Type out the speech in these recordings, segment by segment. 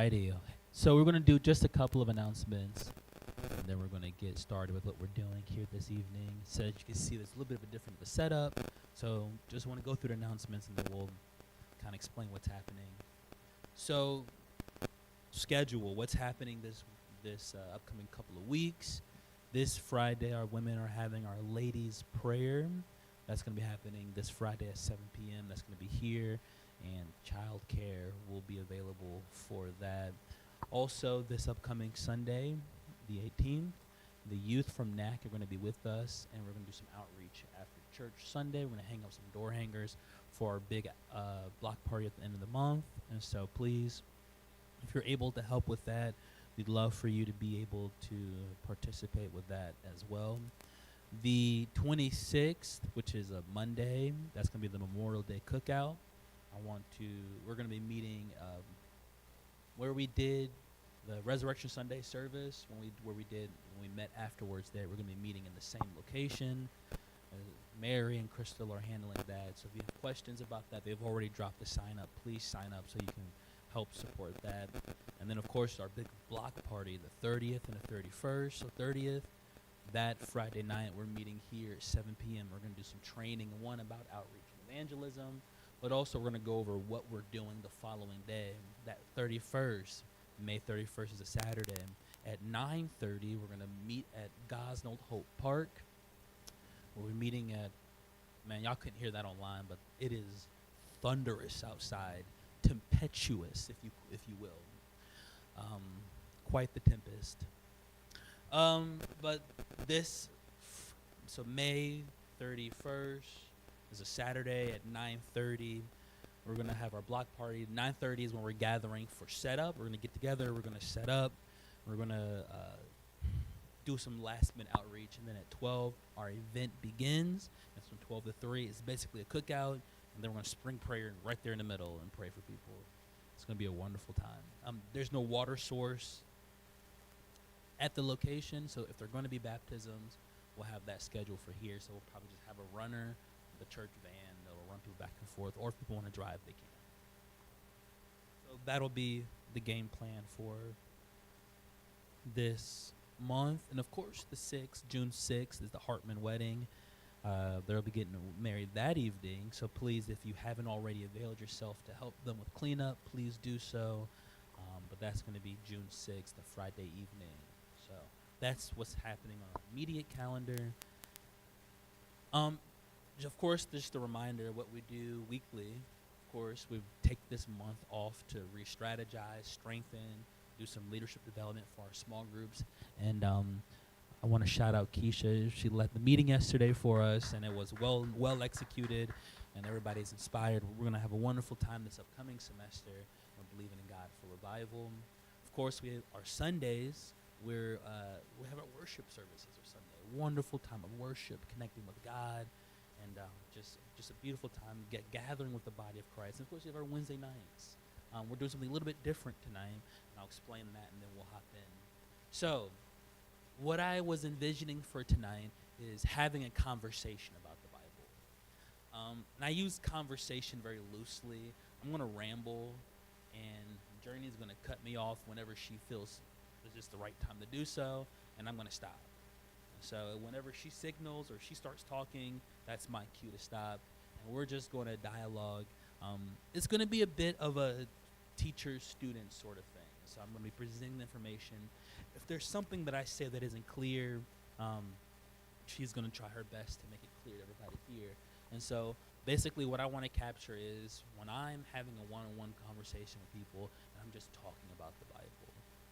Alrighty. So we're going to do just a couple of announcements, and then we're going to get started with what we're doing here this evening. So as you can see, there's a little bit of a different setup. So just want to go through the announcements, and then we'll kind of explain what's happening. So schedule, what's happening this upcoming couple of weeks. This Friday, our women are having our ladies' prayer. That's going to be happening this Friday at 7 p.m. That's going to be here, and child care will be available for that. Also, this upcoming Sunday, the 18th, the youth from NAC are going to be with us, and we're going to do some outreach after church Sunday. We're going to hang up some door hangers for our big block party at the end of the month. And so please, if you're able to help with that, we'd love for you to be able to participate with that as well. The 26th, which is a Monday, that's going to be the Memorial Day Cookout. We're going to be meeting where we did the Resurrection Sunday service, when we met afterwards there. We're going to be meeting in the same location. Mary and Crystal are handling that. So if you have questions about that, they've already dropped the sign up. Please sign up so you can help support that. And then, of course, our big block party, the 30th and the 31st. So 30th, that Friday night, we're meeting here at 7 p.m. We're going to do some training, one about outreach and evangelism, but also we're going to go over what we're doing the following day. That 31st, May 31st is a Saturday. At 9:30, we're going to meet at Gosnold Hope Park. We're meeting at, man, y'all couldn't hear that online, but it is thunderous outside, tempestuous, if you will. Quite the tempest. But so May 31st is a Saturday at 9:30. We're going to have our block party. 9:30 is when we're gathering for setup. We're going to get together. We're going to set up. We're going to do some last-minute outreach. And then at 12, our event begins. That's from 12 to 3. It's basically a cookout. And then we're going to spring prayer right there in the middle and pray for people. It's going to be a wonderful time. There's no water source at the location, so if there are going to be baptisms, we'll have that scheduled for here. So we'll probably just have a runner, the church van that'll run people back and forth, or if people want to drive, they can. So that'll be the game plan for this month. And of course, June 6th, is the Hartman wedding. They'll be getting married that evening. So please, if you haven't already availed yourself to help them with cleanup, please do so. But that's going to be June 6th, a Friday evening. So that's what's happening on our immediate calendar. Of course, just a reminder of what we do weekly. Of course, we take this month off to re-strategize, strengthen, do some leadership development for our small groups. And I want to shout out Keisha. She led the meeting yesterday for us, and it was well executed, and everybody's inspired. We're going to have a wonderful time this upcoming semester. We're believing in God for revival. Of course, we have our Sundays. We have our worship services on Sunday. Wonderful time of worship, connecting with God, and just a beautiful time gathering with the body of Christ. And of course, we have our Wednesday nights. We're doing something a little bit different tonight, and I'll explain that, and then we'll hop in. So, what I was envisioning for tonight is having a conversation about the Bible. And I use conversation very loosely. I'm going to ramble, and Journey's going to cut me off whenever she feels it's just the right time to do so, and I'm going to stop. So whenever she signals or she starts talking, that's my cue to stop, and we're just going to dialogue. It's going to be a bit of a teacher-student sort of thing. So I'm going to be presenting the information. If there's something that I say that isn't clear, she's going to try her best to make it clear to everybody here. And so basically what I want to capture is when I'm having a one-on-one conversation with people and I'm just talking about the Bible,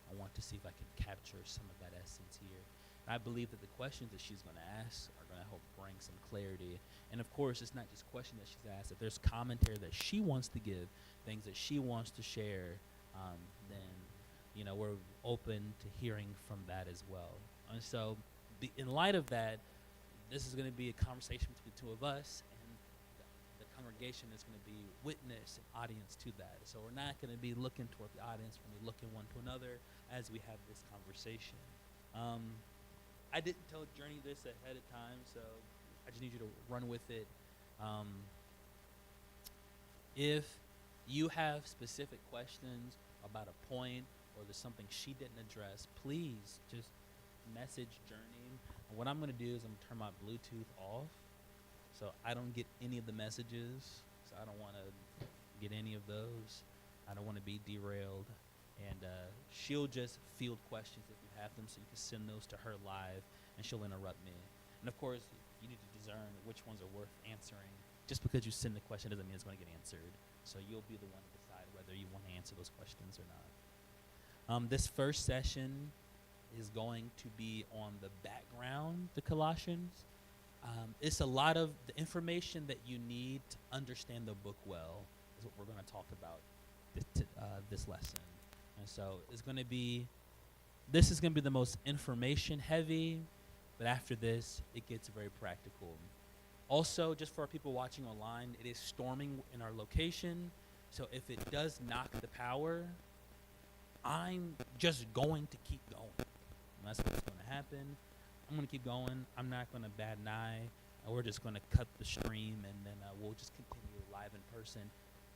I want to see if I can capture some of that essence here. And I believe that the questions that she's going to ask are going to help bring some clarity. And of course, it's not just questions that she's asked. If there's commentary that she wants to give, things that she wants to share, then we're open to hearing from that as well. And so in light of that, this is going to be a conversation between the two of us, and the congregation is going to be witness and audience to that. So we're not going to be looking toward the audience, we're going to be looking one to another as we have this conversation. I didn't tell Journey this ahead of time, so I just need you to run with it. If you have specific questions about a point or there's something she didn't address, please just message Journey. And what I'm going to do is I'm going to turn my Bluetooth off so I don't get any of the messages. So I don't want to get any of those. I don't want to be derailed. And she'll just field questions if you have them, so you can send those to her live, and she'll interrupt me. And, of course, you need to discern which ones are worth answering. Just because you send the question doesn't mean it's going to get answered. So you'll be the one to decide whether you want to answer those questions or not. This first session is going to be on the background to Colossians. It's a lot of the information that you need to understand the book well is what we're going to talk about this lesson. And so this is going to be the most information heavy, but after this, it gets very practical. Also, just for our people watching online, it is storming in our location. So if it does knock the power, I'm just going to keep going. And that's what's going to happen. I'm going to keep going. I'm not going to bat an eye. We're just going to cut the stream, and then we'll just continue live in person.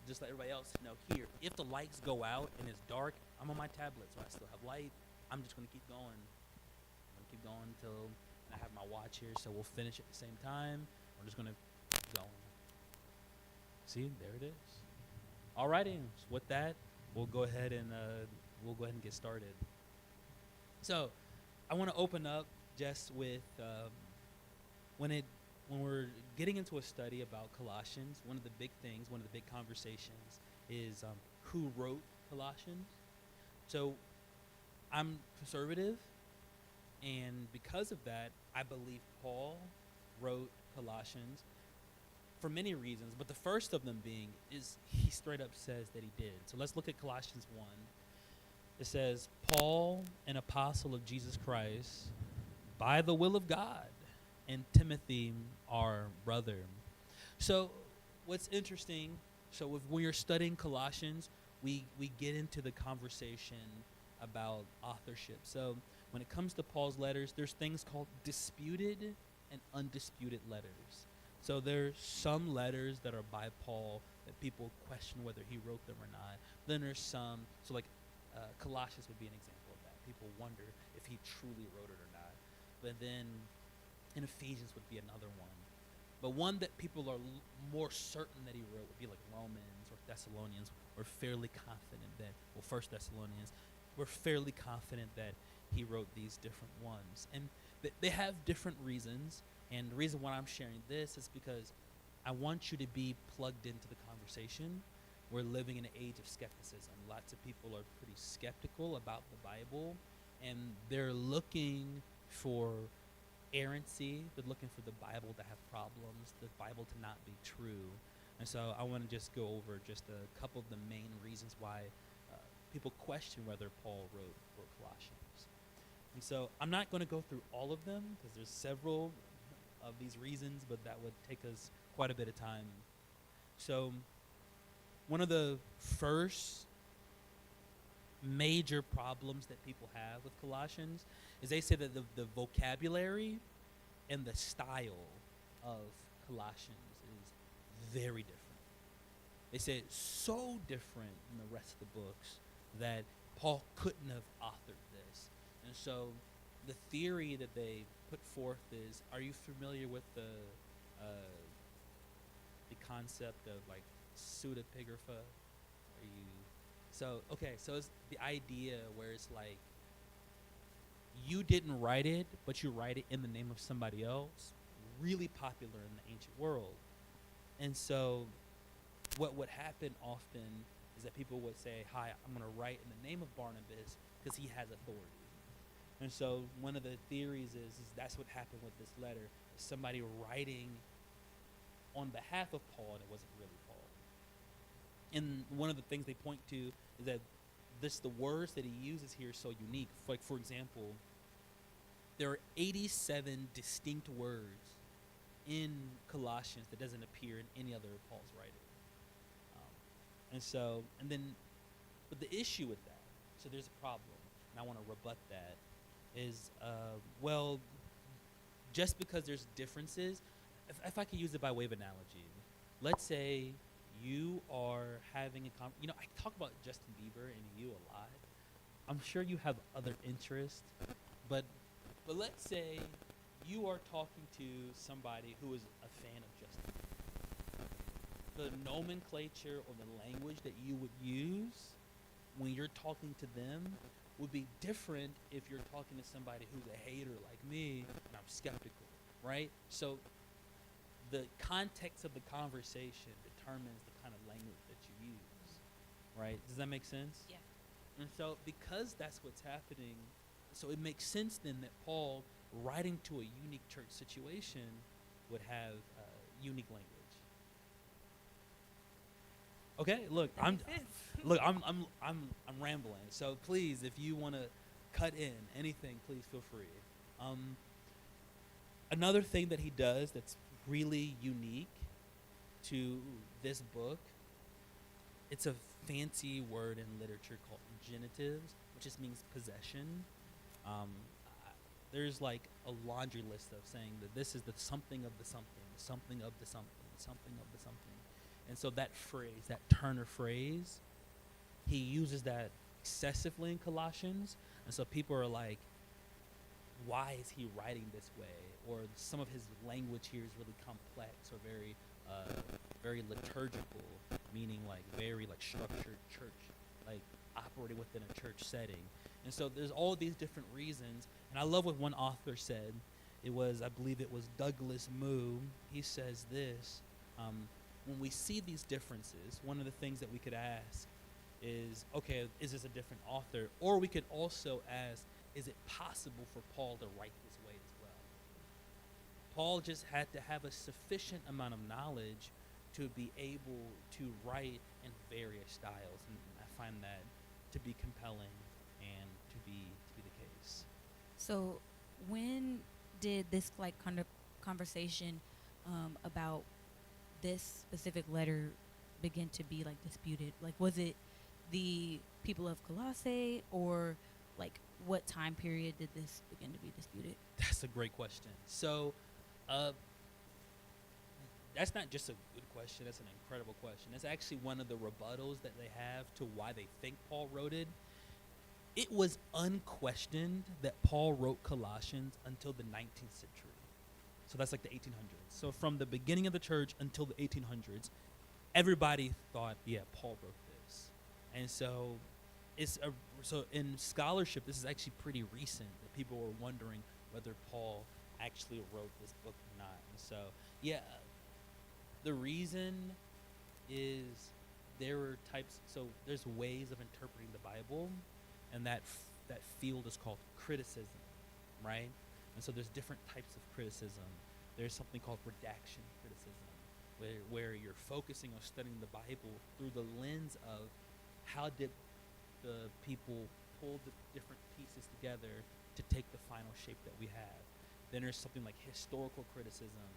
Just let everybody else know here, if the lights go out and it's dark, I'm on my tablet, so I still have light. I'm just going to keep going. I'm going to keep going until I have my watch here, so we'll finish at the same time. We're just going to keep going. See, there it is. All righty, so with that, we'll go ahead and get started. So I want to open up just with when we're getting into a study about Colossians, one of the big conversations is who wrote Colossians. So I'm conservative, and because of that, I believe Paul wrote Colossians for many reasons, but the first of them being is he straight up says that he did. So let's look at Colossians 1. It says, Paul, an apostle of Jesus Christ, by the will of God, and Timothy, our brother. So what's interesting, when you're studying Colossians, we get into the conversation about authorship. So when it comes to Paul's letters, there's things called disputed and undisputed letters. So there's some letters that are by Paul that people question whether he wrote them or not. Then there's some, Colossians would be an example of that. People wonder if he truly wrote it or not. But then in Ephesians would be another one. But one that people are more certain that he wrote would be like Romans or Thessalonians. We're fairly confident that, First Thessalonians, we're fairly confident that he wrote these different ones. And they have different reasons. And the reason why I'm sharing this is because I want you to be plugged into the conversation. We're living in an age of skepticism. Lots of people are pretty skeptical about the Bible, and they're looking for errancy. They're looking for the Bible to have problems, the Bible to not be true. And so I want to just go over just a couple of the main reasons why people question whether Paul wrote Colossians. And so I'm not going to go through all of them because there's several of these reasons, but that would take us quite a bit of time. So one of the first major problems that people have with Colossians is they say that the vocabulary and the style of Colossians is very different. They say it's so different than the rest of the books that Paul couldn't have authored this. And so the theory that they put forth is, are you familiar with the concept of like pseudepigrapha? So it's the idea where it's like you didn't write it, but you write it in the name of somebody else. Really popular in the ancient world. And so what would happen often is that people would say, hi, I'm going to write in the name of Barnabas because he has authority. And so one of the theories is that's what happened with this letter. Somebody writing on behalf of Paul, and it wasn't really Paul. And one of the things they point to is that the words that he uses here are so unique. Like, for example, there are 87 distinct words in Colossians that doesn't appear in any other of Paul's writing. But the issue with that, so there's a problem, and I want to rebut that, is, just because there's differences, if I could use it by way of analogy, let's say you are having I talk about Justin Bieber and you a lot. I'm sure you have other interests, but let's say you are talking to somebody who is a fan of Justin Bieber. The nomenclature or the language that you would use when you're talking to them would be different if you're talking to somebody who's a hater like me and I'm skeptical, right? So the context of the conversation determines the kind of language that you use, right? Does that make sense? Yeah. And so because that's what's happening, so it makes sense then that Paul, writing to a unique church situation, would have unique language. Okay, look, I'm rambling. So please, if you want to cut in anything, please feel free. Another thing that he does that's really unique to this book, it's a fancy word in literature called genitives, which just means possession. There's like a laundry list of saying that this is the something of the something, something of the something, something of the something. And so that phrase, that Turner phrase, he uses that excessively in Colossians. And so people are like, why is he writing this way? Or some of his language here is really complex or very liturgical, meaning like very like structured church, like operating within a church setting. And so there's all these different reasons. And I love what one author said. I believe it was Douglas Moo. He says this, when we see these differences, one of the things that we could ask is, okay, is this a different author? Or we could also ask, is it possible for Paul to write this way as well? Paul just had to have a sufficient amount of knowledge to be able to write in various styles. And I find that to be compelling and to be the case. So when did this like kind of conversation about this specific letter begin to be like disputed? Like, was it the people of Colossae, or like what time period did this begin to be disputed? That's a great question. So that's not just a good question, that's an incredible question. That's actually one of the rebuttals that they have to why they think Paul wrote it. It was unquestioned that Paul wrote Colossians until the 19th century. So that's like the 1800s. So from the beginning of the church until the 1800s, everybody thought, yeah, Paul wrote this. And so so in scholarship, this is actually pretty recent that people were wondering whether Paul actually wrote this book or not. And so, yeah, the reason is there's ways of interpreting the Bible, and that field is called criticism, right? And so there's different types of criticism. There's something called redaction criticism, where you're focusing on studying the Bible through the lens of how did the people pull the different pieces together to take the final shape that we have. Then there's something like historical criticism.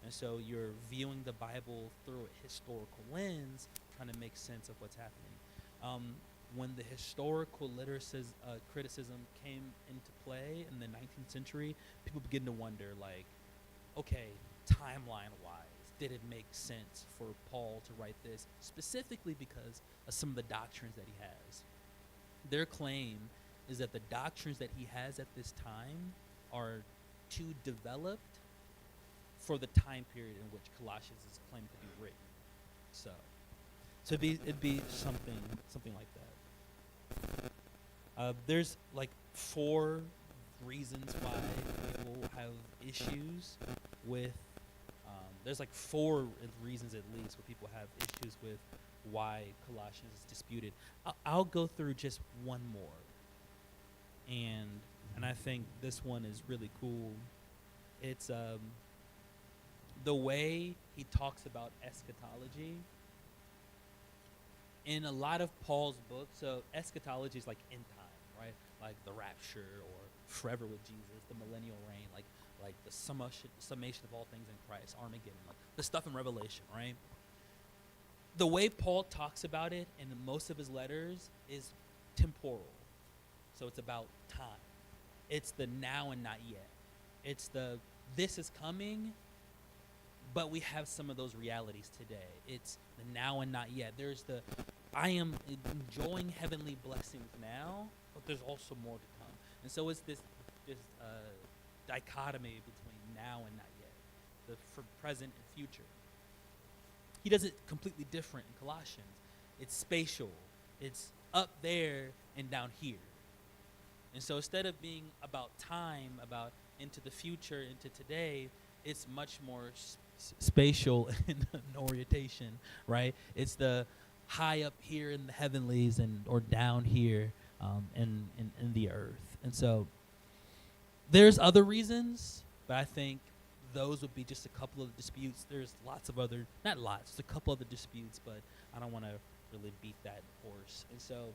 And so you're viewing the Bible through a historical lens, trying to make sense of what's happening. When the historical criticism came into play in the 19th century, people begin to wonder, like, okay, timeline-wise, did it make sense for Paul to write this, specifically because of some of the doctrines that he has? Their claim is that the doctrines that he has at this time are too developed for the time period in which Colossians is claimed to be written. So it'd be something like that. There's like 4 reasons why people have issues with. There's like 4 reasons at least where people have issues with why Colossians is disputed. I'll go through just one more, and I think this one is really cool. It's the way he talks about eschatology. In a lot of Paul's books, so eschatology is like end time, right? Like the rapture or forever with Jesus, the millennial reign, like the summation of all things in Christ, Armageddon, like the stuff in Revelation, right? The way Paul talks about it in most of his letters is temporal. So it's about time. It's the now and not yet. It's the this is coming, but we have some of those realities today. It's the now and not yet. There's the I am enjoying heavenly blessings now, but there's also more to come. And so it's this dichotomy between now and not yet, the for present and future. He does it completely different in Colossians. It's spatial. It's up there and down here. And so instead of being about time, about into the future, into today, it's much more spatial in an orientation, right? It's the high up here in the heavenlies and or down here in the earth. And so there's other reasons, but I think those would be just a couple of disputes. There's lots of other, not lots, just a couple other disputes, but I don't want to really beat that horse. And so,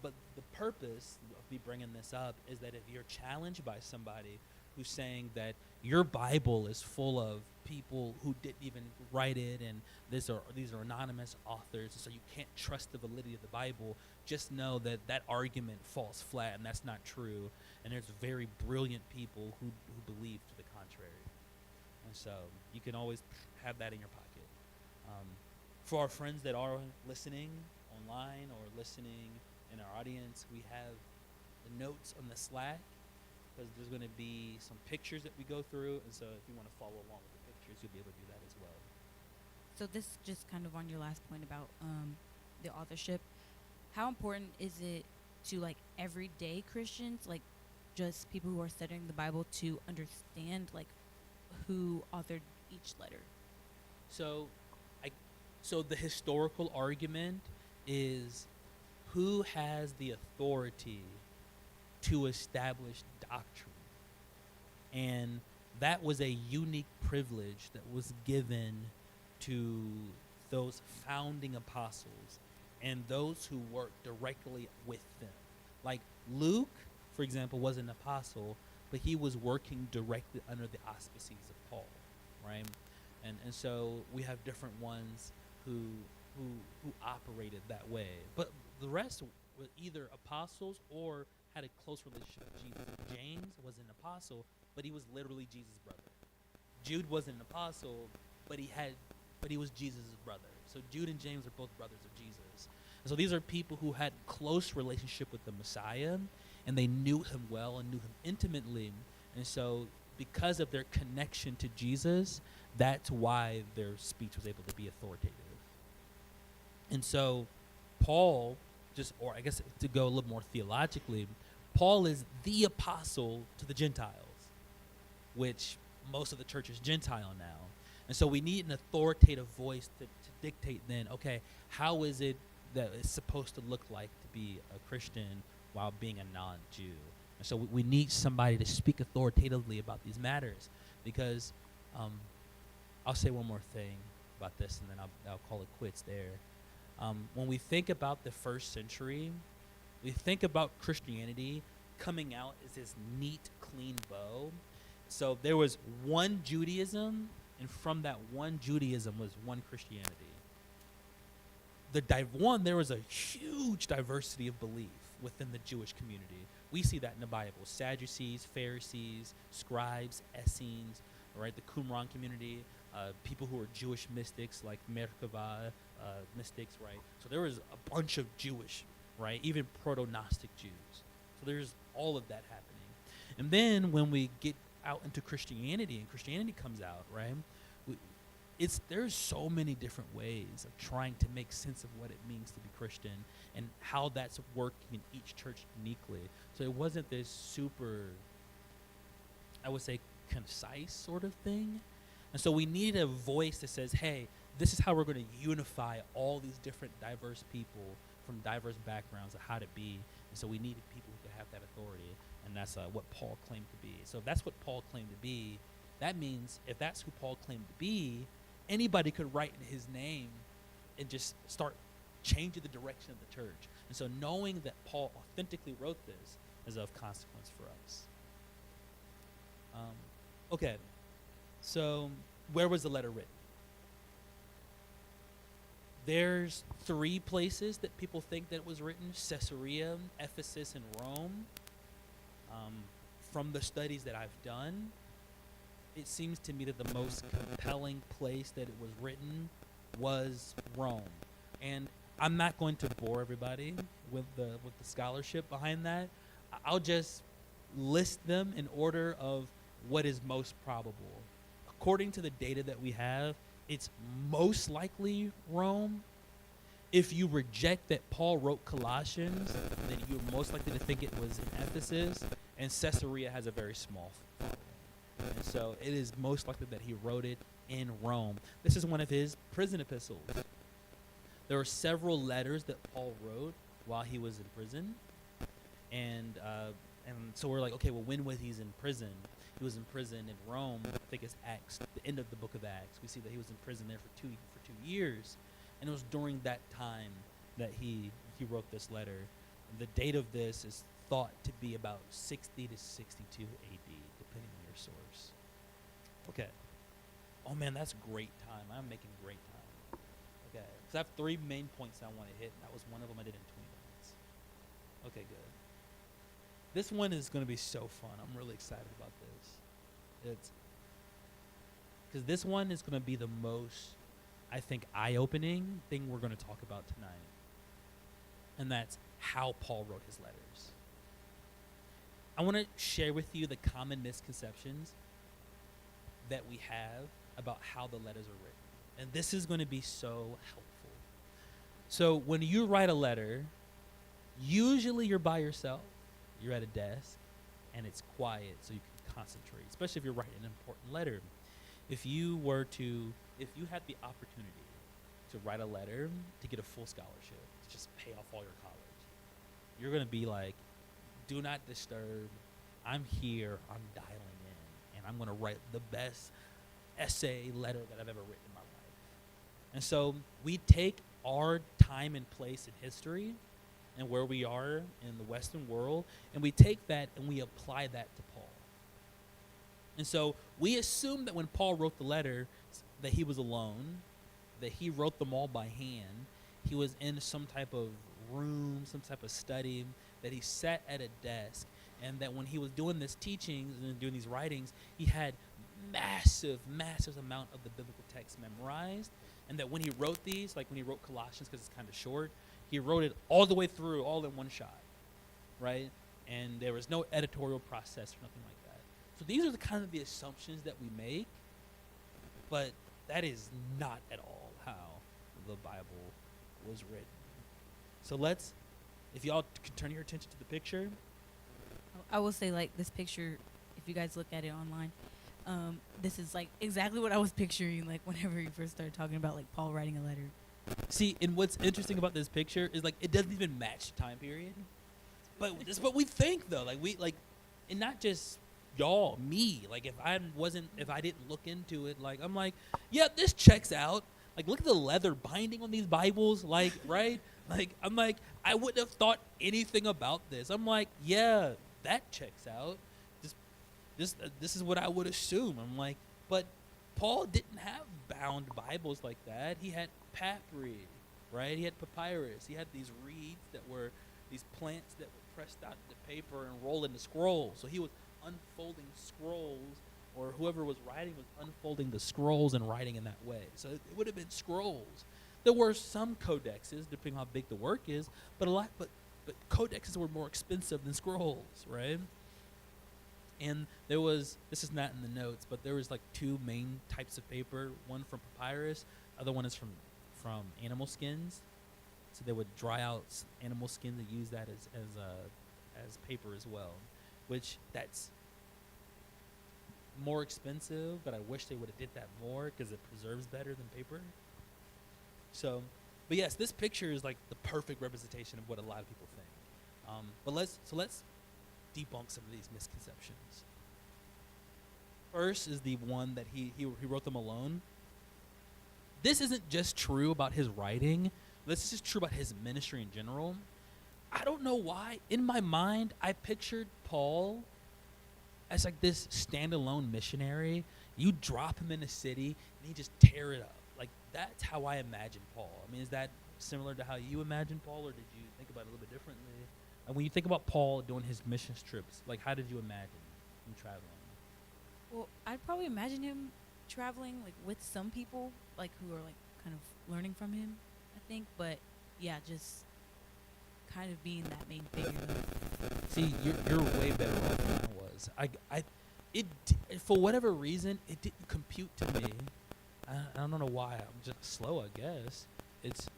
but the purpose of me bringing this up is that if you're challenged by somebody who's saying that your Bible is full of people who didn't even write it and these are anonymous authors, and so you can't trust the validity of the Bible, just know that that argument falls flat and that's not true. And there's very brilliant people who believe to the contrary. And so you can always have that in your pocket. For our friends that are listening online or listening in our audience, we have the notes on the Slack, because there's going to be some pictures that we go through. And so if you want to follow along with the pictures, you'll be able to do that as well. So this just kind of on your last point about the authorship. How important is it to like everyday Christians, like just people who are studying the Bible, to understand like who authored each letter? So the historical argument is who has the authority to establish doctrine. And that was a unique privilege that was given to those founding apostles and those who worked directly with them. Like Luke, for example, was an apostle, but he was working directly under the auspices of Paul, right? And so we have different ones who operated that way. But the rest were either apostles or had a close relationship with Jesus. James was an apostle, but he was literally Jesus' brother. Jude was an apostle, but he was Jesus' brother. So Jude and James are both brothers of Jesus. And so these are people who had close relationship with the Messiah, and they knew him well and knew him intimately. And so because of their connection to Jesus, that's why their speech was able to be authoritative. And so Paul, or I guess to go a little more theologically, Paul is the apostle to the Gentiles, which most of the church is Gentile now. And so we need an authoritative voice to dictate then, okay, how is it that it's supposed to look like to be a Christian while being a non-Jew? And so we need somebody to speak authoritatively about these matters, because I'll say one more thing about this and then I'll call it quits there. When we think about the first century, we think about Christianity coming out as this neat, clean bow. So there was one Judaism, and from that one Judaism was one Christianity. There was a huge diversity of belief within the Jewish community. We see that in the Bible. Sadducees, Pharisees, scribes, Essenes, right? The Qumran community, people who were Jewish mystics like Merkava mystics, right? So there was a bunch of Jewish, right? Even proto-Gnostic Jews. So there's all of that happening. And then when we get out into Christianity and Christianity comes out, right? There's so many different ways of trying to make sense of what it means to be Christian and how that's working in each church uniquely. So it wasn't this super, I would say, concise sort of thing. And so we needed a voice that says, hey, this is how we're going to unify all these different diverse people from diverse backgrounds of how to be. And so we needed people who could have that authority. And that's what Paul claimed to be. So if that's what Paul claimed to be, that means if that's who Paul claimed to be, anybody could write in his name and just start changing the direction of the church. And so knowing that Paul authentically wrote this is of consequence for us. Okay, so where was the letter written? There's 3 places that people think that it was written: Caesarea, Ephesus, and Rome. From the studies that I've done, it seems to me that the most compelling place that it was written was Rome. And I'm not going to bore everybody with the scholarship behind that. I'll just list them in order of what is most probable. According to the data that we have, it's most likely Rome. If you reject that Paul wrote Colossians, then you're most likely to think it was in Ephesus, and Caesarea has a very small following. And so it is most likely that he wrote it in Rome. This is one of his prison epistles. There are several letters that Paul wrote while he was in prison, and so we're like, okay, well, when was he in prison? He was in prison in Rome. I think it's Acts, the end of the book of Acts. We see that he was in prison there for 2 years, and it was during that time that he wrote this letter. And the date of this is thought to be about 60 to 62 AD, depending on your source. Okay. Oh man, that's great time. I'm making great time. Okay, because I have 3 main points I want to hit, and that was one of them I did in 20 minutes. Okay, good. This one is going to be so fun. I'm really excited about this. It's because this one is going to be the most, I think, eye-opening thing we're going to talk about tonight, and that's how Paul wrote his letters. I want to share with you the common misconceptions that we have about how the letters are written, and this is going to be so helpful. So when you write a letter, usually you're by yourself. You're at a desk, and it's quiet, so you can concentrate, especially if you're writing an important letter. If you had the opportunity to write a letter to get a full scholarship, to just pay off all your college, you're going to be like, do not disturb. I'm here. I'm dialing in, and I'm going to write the best essay letter that I've ever written in my life. And so we take our time and place in history and where we are in the Western world, and we take that and we apply that to Paul. And so we assume that when Paul wrote the letter that he was alone, that he wrote them all by hand. He was in some type of room, some type of study, that he sat at a desk, and that when he was doing this teachings and doing these writings, he had massive amount of the biblical text memorized, and that when he wrote these, like when he wrote Colossians, because it's kind of short, he wrote it all the way through, all in one shot, right? And there was no editorial process or nothing like that. So these are the kind of the assumptions that we make, but that is not at all how the Bible was written. So if y'all can turn your attention to the picture. I will say, like, this picture, if you guys look at it online, this is like exactly what I was picturing, like whenever you first started talking about like Paul writing a letter. See, and what's interesting about this picture is like it doesn't even match the time period. But that's what we think though. And not just y'all, me. Like if I didn't look into it, like I'm like, yeah, this checks out. Like look at the leather binding on these Bibles, like, right? Like I'm like, I wouldn't have thought anything about this. I'm like, yeah, that checks out. This is what I would assume. I'm like, but Paul didn't have bound Bibles like that. He had papyri, right? He had papyrus. He had these reeds that were these plants that were pressed out into paper and rolled into scrolls. So he was unfolding scrolls, or whoever was writing was unfolding the scrolls and writing in that way. So it would have been scrolls. There were some codexes, depending on how big the work is, but codexes were more expensive than scrolls, right? And this is not in the notes, but there was like 2 main types of paper, one from papyrus, other one is from animal skins. So they would dry out animal skins and use that as paper as well, which that's more expensive, but I wish they would have did that more because it preserves better than paper. So, but yes, this picture is like the perfect representation of what a lot of people think. But let's debunk some of these misconceptions. First is the one that he wrote them alone. This isn't just true about his writing. This is true about his ministry in general. I don't know why. In my mind, I pictured Paul as like this standalone missionary. You drop him in a city, and he just tear it up. Like, that's how I imagine Paul. I mean, is that similar to how you imagine Paul, or did you think about it a little bit differently? And when you think about Paul doing his mission trips, like, how did you imagine him traveling? Well, I'd probably imagine him traveling like with some people, like who are like kind of learning from him. I think, but yeah, just kind of being that main figure. See, you're way better off than I was. For whatever reason, it didn't compute to me. I don't know why. I'm just slow, I guess. It's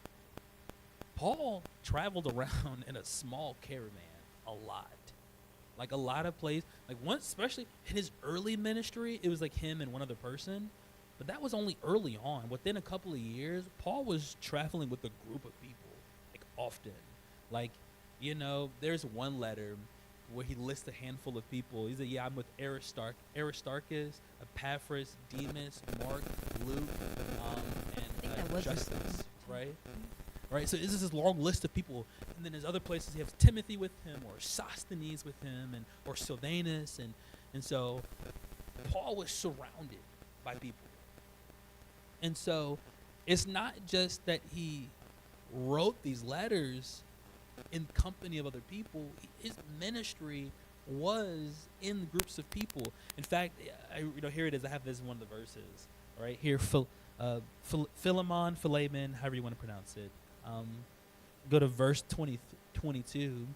Paul traveled around in a small caravan a lot. Like a lot of places. Like once, especially in his early ministry, it was like him and one other person. But that was only early on. Within a couple of years, Paul was traveling with a group of people, like often. Like, there's one letter where he lists a handful of people. He said, "Yeah, I'm with Aristarchus, Epaphras, Demas, Mark, Luke, and Justus." Right? Right. So this is this long list of people, and then there's other places he has Timothy with him, or Sosthenes with him, or Silvanus, and so Paul was surrounded by people. And so it's not just that he wrote these letters in company of other people. His ministry was in groups of people. In fact, here it is. I have this in one of the verses. Right here, Philemon, however you want to pronounce it. Go to verse 22.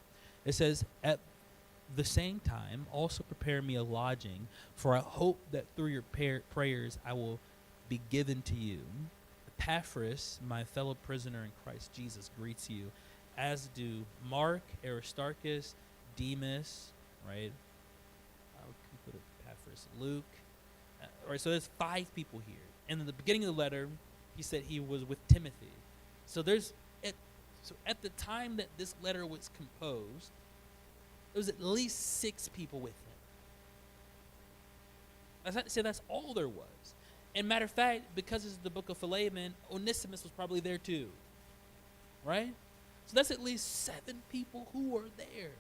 It says, "At the same time, also prepare me a lodging, for I hope that through your prayers I will be given to you. Epaphras, my fellow prisoner in Christ Jesus, greets you, as do Mark, Aristarchus, Demas," right? I can put Epaphras, Luke. Right, so there's 5 people here. And in the beginning of the letter, he said he was with Timothy. So at the time that this letter was composed, there was at least 6 people with him. That's all there was. And matter of fact, because it's the book of Philemon, Onesimus was probably there too. Right? So that's at least 7 people who were there.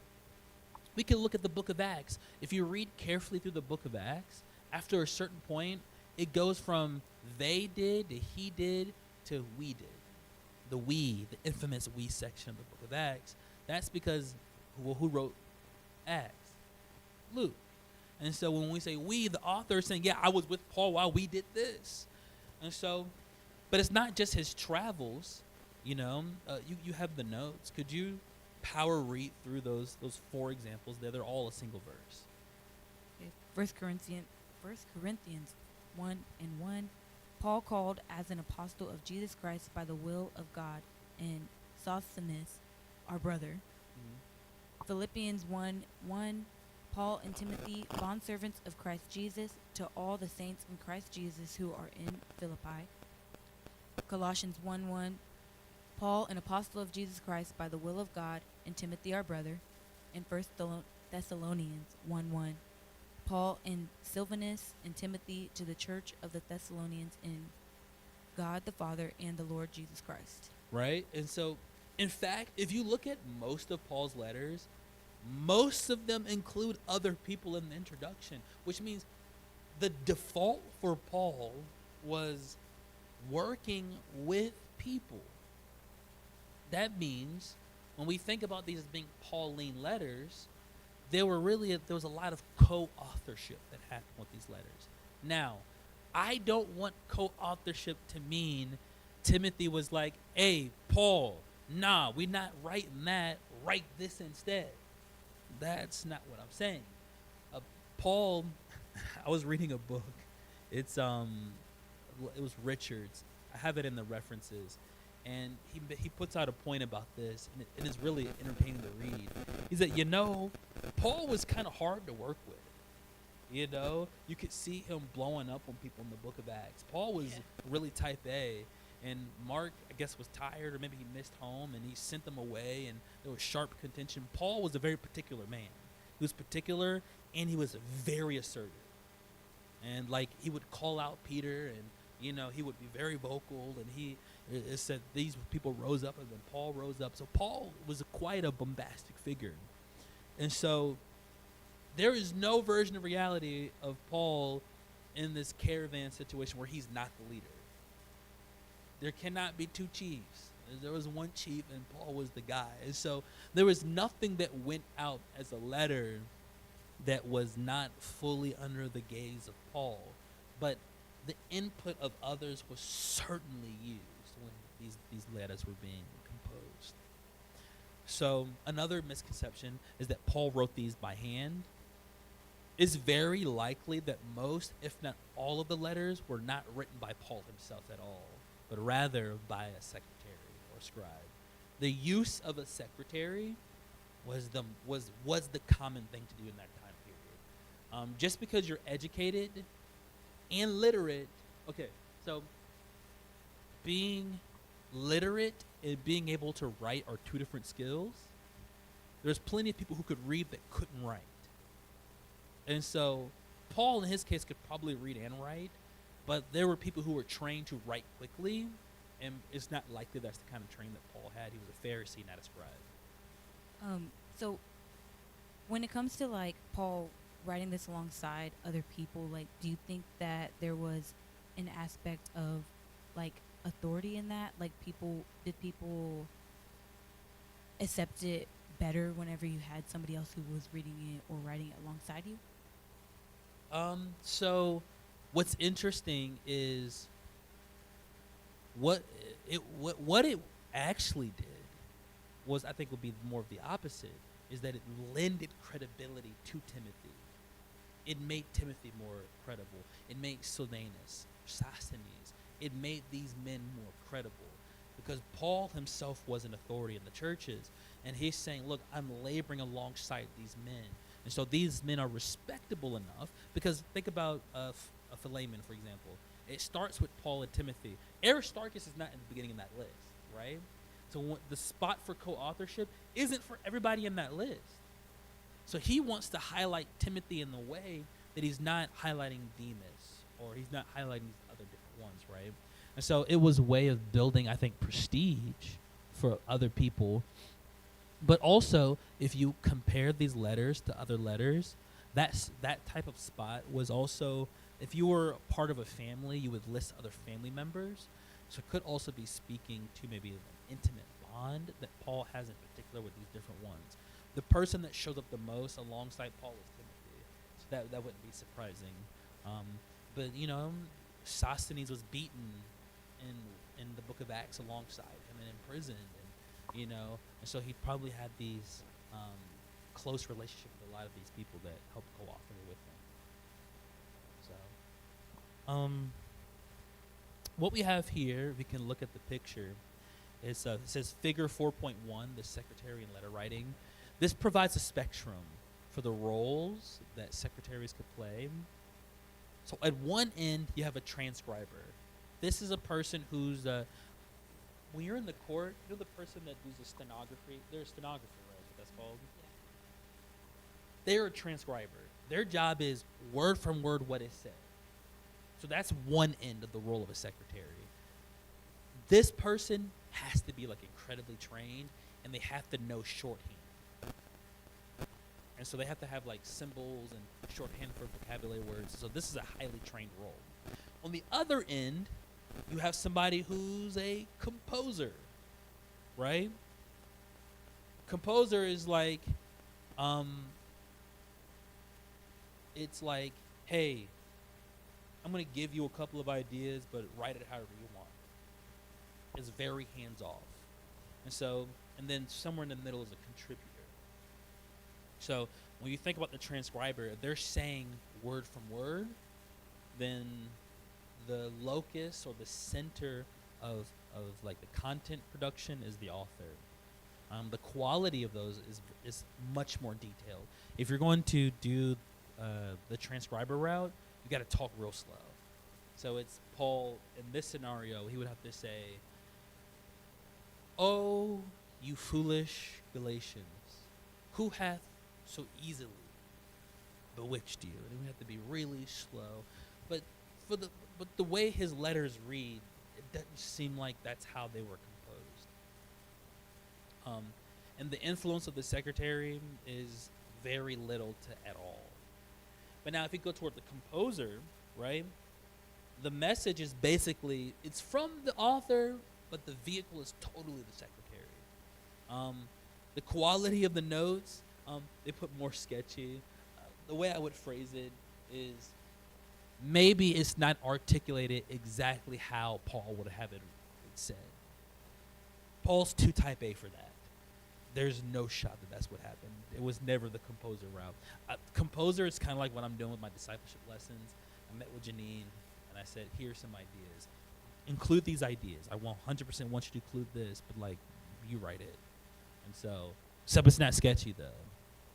We can look at the book of Acts. If you read carefully through the book of Acts, after a certain point, it goes from they did to he did to we did. The infamous we section of the book of Acts. That's because, who wrote Acts? Luke. And so when we say we, the author is saying, yeah, I was with Paul while we did this. And so, but it's not just his travels, you have the notes. Could you power read through those 4 examples there? They're all a single verse. Okay. 1 Corinthians 1:1. Paul, called as an apostle of Jesus Christ by the will of God, and Sosthenes, our brother. Mm-hmm. Philippians 1:1. Paul and Timothy, bondservants of Christ Jesus, to all the saints in Christ Jesus who are in Philippi. Colossians 1:1. Paul, an apostle of Jesus Christ by the will of God, and Timothy, our brother. And 1 Thessalonians 1:1. Paul and Silvanus and Timothy, to the church of the Thessalonians in God the Father and the Lord Jesus Christ. Right? And so, in fact, if you look at most of Paul's letters, most of them include other people in the introduction, which means the default for Paul was working with people. That means when we think about these as being Pauline letters, there was a lot of co-authorship that happened with these letters. Now, I don't want co-authorship to mean Timothy was like, "Hey, Paul, nah, we're not writing that. Write this instead." That's not what I'm saying. Paul, I was reading a book. It was Richard's. I have it in the references, and he puts out a point about this, and it is really entertaining to read. He said, Paul was kind of hard to work with. You could see him blowing up on people in the book of Acts. Paul was really type A, and Mark, I guess, was tired, or maybe he missed home, and he sent them away, and there was sharp contention. Paul was a very particular man. He was particular, and he was very assertive. And, he would call out Peter, and, he would be very vocal, and it said these people rose up, and then Paul rose up. So Paul was quite a bombastic figure. And so there is no version of reality of Paul in this caravan situation where he's not the leader. There cannot be 2 chiefs. There was one chief, and Paul was the guy. And so there was nothing that went out as a letter that was not fully under the gaze of Paul, but the input of others was certainly used when these letters were being composed. So another misconception is that Paul wrote these by hand. It's very likely that most, if not all, of the letters were not written by Paul himself at all, but rather by a secretary or scribe. The use of a secretary was the common thing to do in that time period. Just because you're educated and literate, okay, so being literate and being able to write are two different skills. There's plenty of people who could read that couldn't write. And so Paul, in his case, could probably read and write, but there were people who were trained to write quickly, and it's not likely that's the kind of training that Paul had. He was a Pharisee, not a scribe. So when it comes to like Paul writing this alongside other people, like, do you think that there was an aspect of like authority in that? Like, did people accept it better whenever you had somebody else who was reading it or writing it alongside you? So what's interesting is what it actually did was, I think, would be more of the opposite, is that it lended credibility to Timothy. It made Timothy more credible. It made Silvanus, Sosthenes, it made these men more credible, because Paul himself was an authority in the churches, and he's saying, look, I'm laboring alongside these men. And so these men are respectable enough, because think about Philemon, for example. It starts with Paul and Timothy. Aristarchus is not in the beginning of that list, right? So the spot for co-authorship isn't for everybody in that list. So he wants to highlight Timothy in the way that he's not highlighting Demas, or he's not highlighting these other different ones, right? And so it was a way of building, I think, prestige for other people. But also, if you compare these letters to other letters, that type of spot was also, if you were part of a family, you would list other family members. So it could also be speaking to maybe an intimate bond that Paul has in particular with these different ones. The person that shows up the most alongside Paul is Timothy, so that wouldn't be surprising. But Sosthenes was beaten in the Book of Acts alongside him and imprisoned, and so he probably had these close relationship with a lot of these people that helped co-author with him. So, what we have here, if you can look at the picture, is it says Figure 4.1, the secretary and letter writing. This provides a spectrum for the roles that secretaries could play. So at one end, you have a transcriber. This is a person who's when you're in the court, you know the person that does the stenography? They're a stenographer, right? What that's called? Yeah. They're a transcriber. Their job is word from word what is said. So that's one end of the role of a secretary. This person has to be like incredibly trained, and they have to know shorthand. And so they have to have like symbols and shorthand for vocabulary words. So this is a highly trained role. On the other end, you have somebody who's a composer, right? Composer is like, it's like, hey, I'm going to give you a couple of ideas, but write it however you want. It's very hands-off. And then somewhere in the middle is a contributor. So when you think about the transcriber, if they're saying word from word, then the locus or the center of like the content production is the author. The quality of those is much more detailed. If you're going to do the transcriber route, you got to talk real slow. So it's Paul, in this scenario, he would have to say, "Oh, you foolish Galatians, who hath so easily bewitched you?" And we have to be really slow. But the way his letters read, it doesn't seem like that's how they were composed. And the influence of the secretary is very little to at all. But now if you go toward the composer, right, the message is basically, it's from the author, but the vehicle is totally the secretary. The quality of the notes, they put more sketchy. the way I would phrase it is maybe it's not articulated exactly how Paul would have it said. Paul's too type A for that. There's no shot that that's what happened. It was never the composer route. Composer is kind of like what I'm doing with my discipleship lessons. I met with Janine, and I said, here's some ideas. Include these ideas. I 100% want you to include this, but, like, you write it. And so it's not sketchy, though,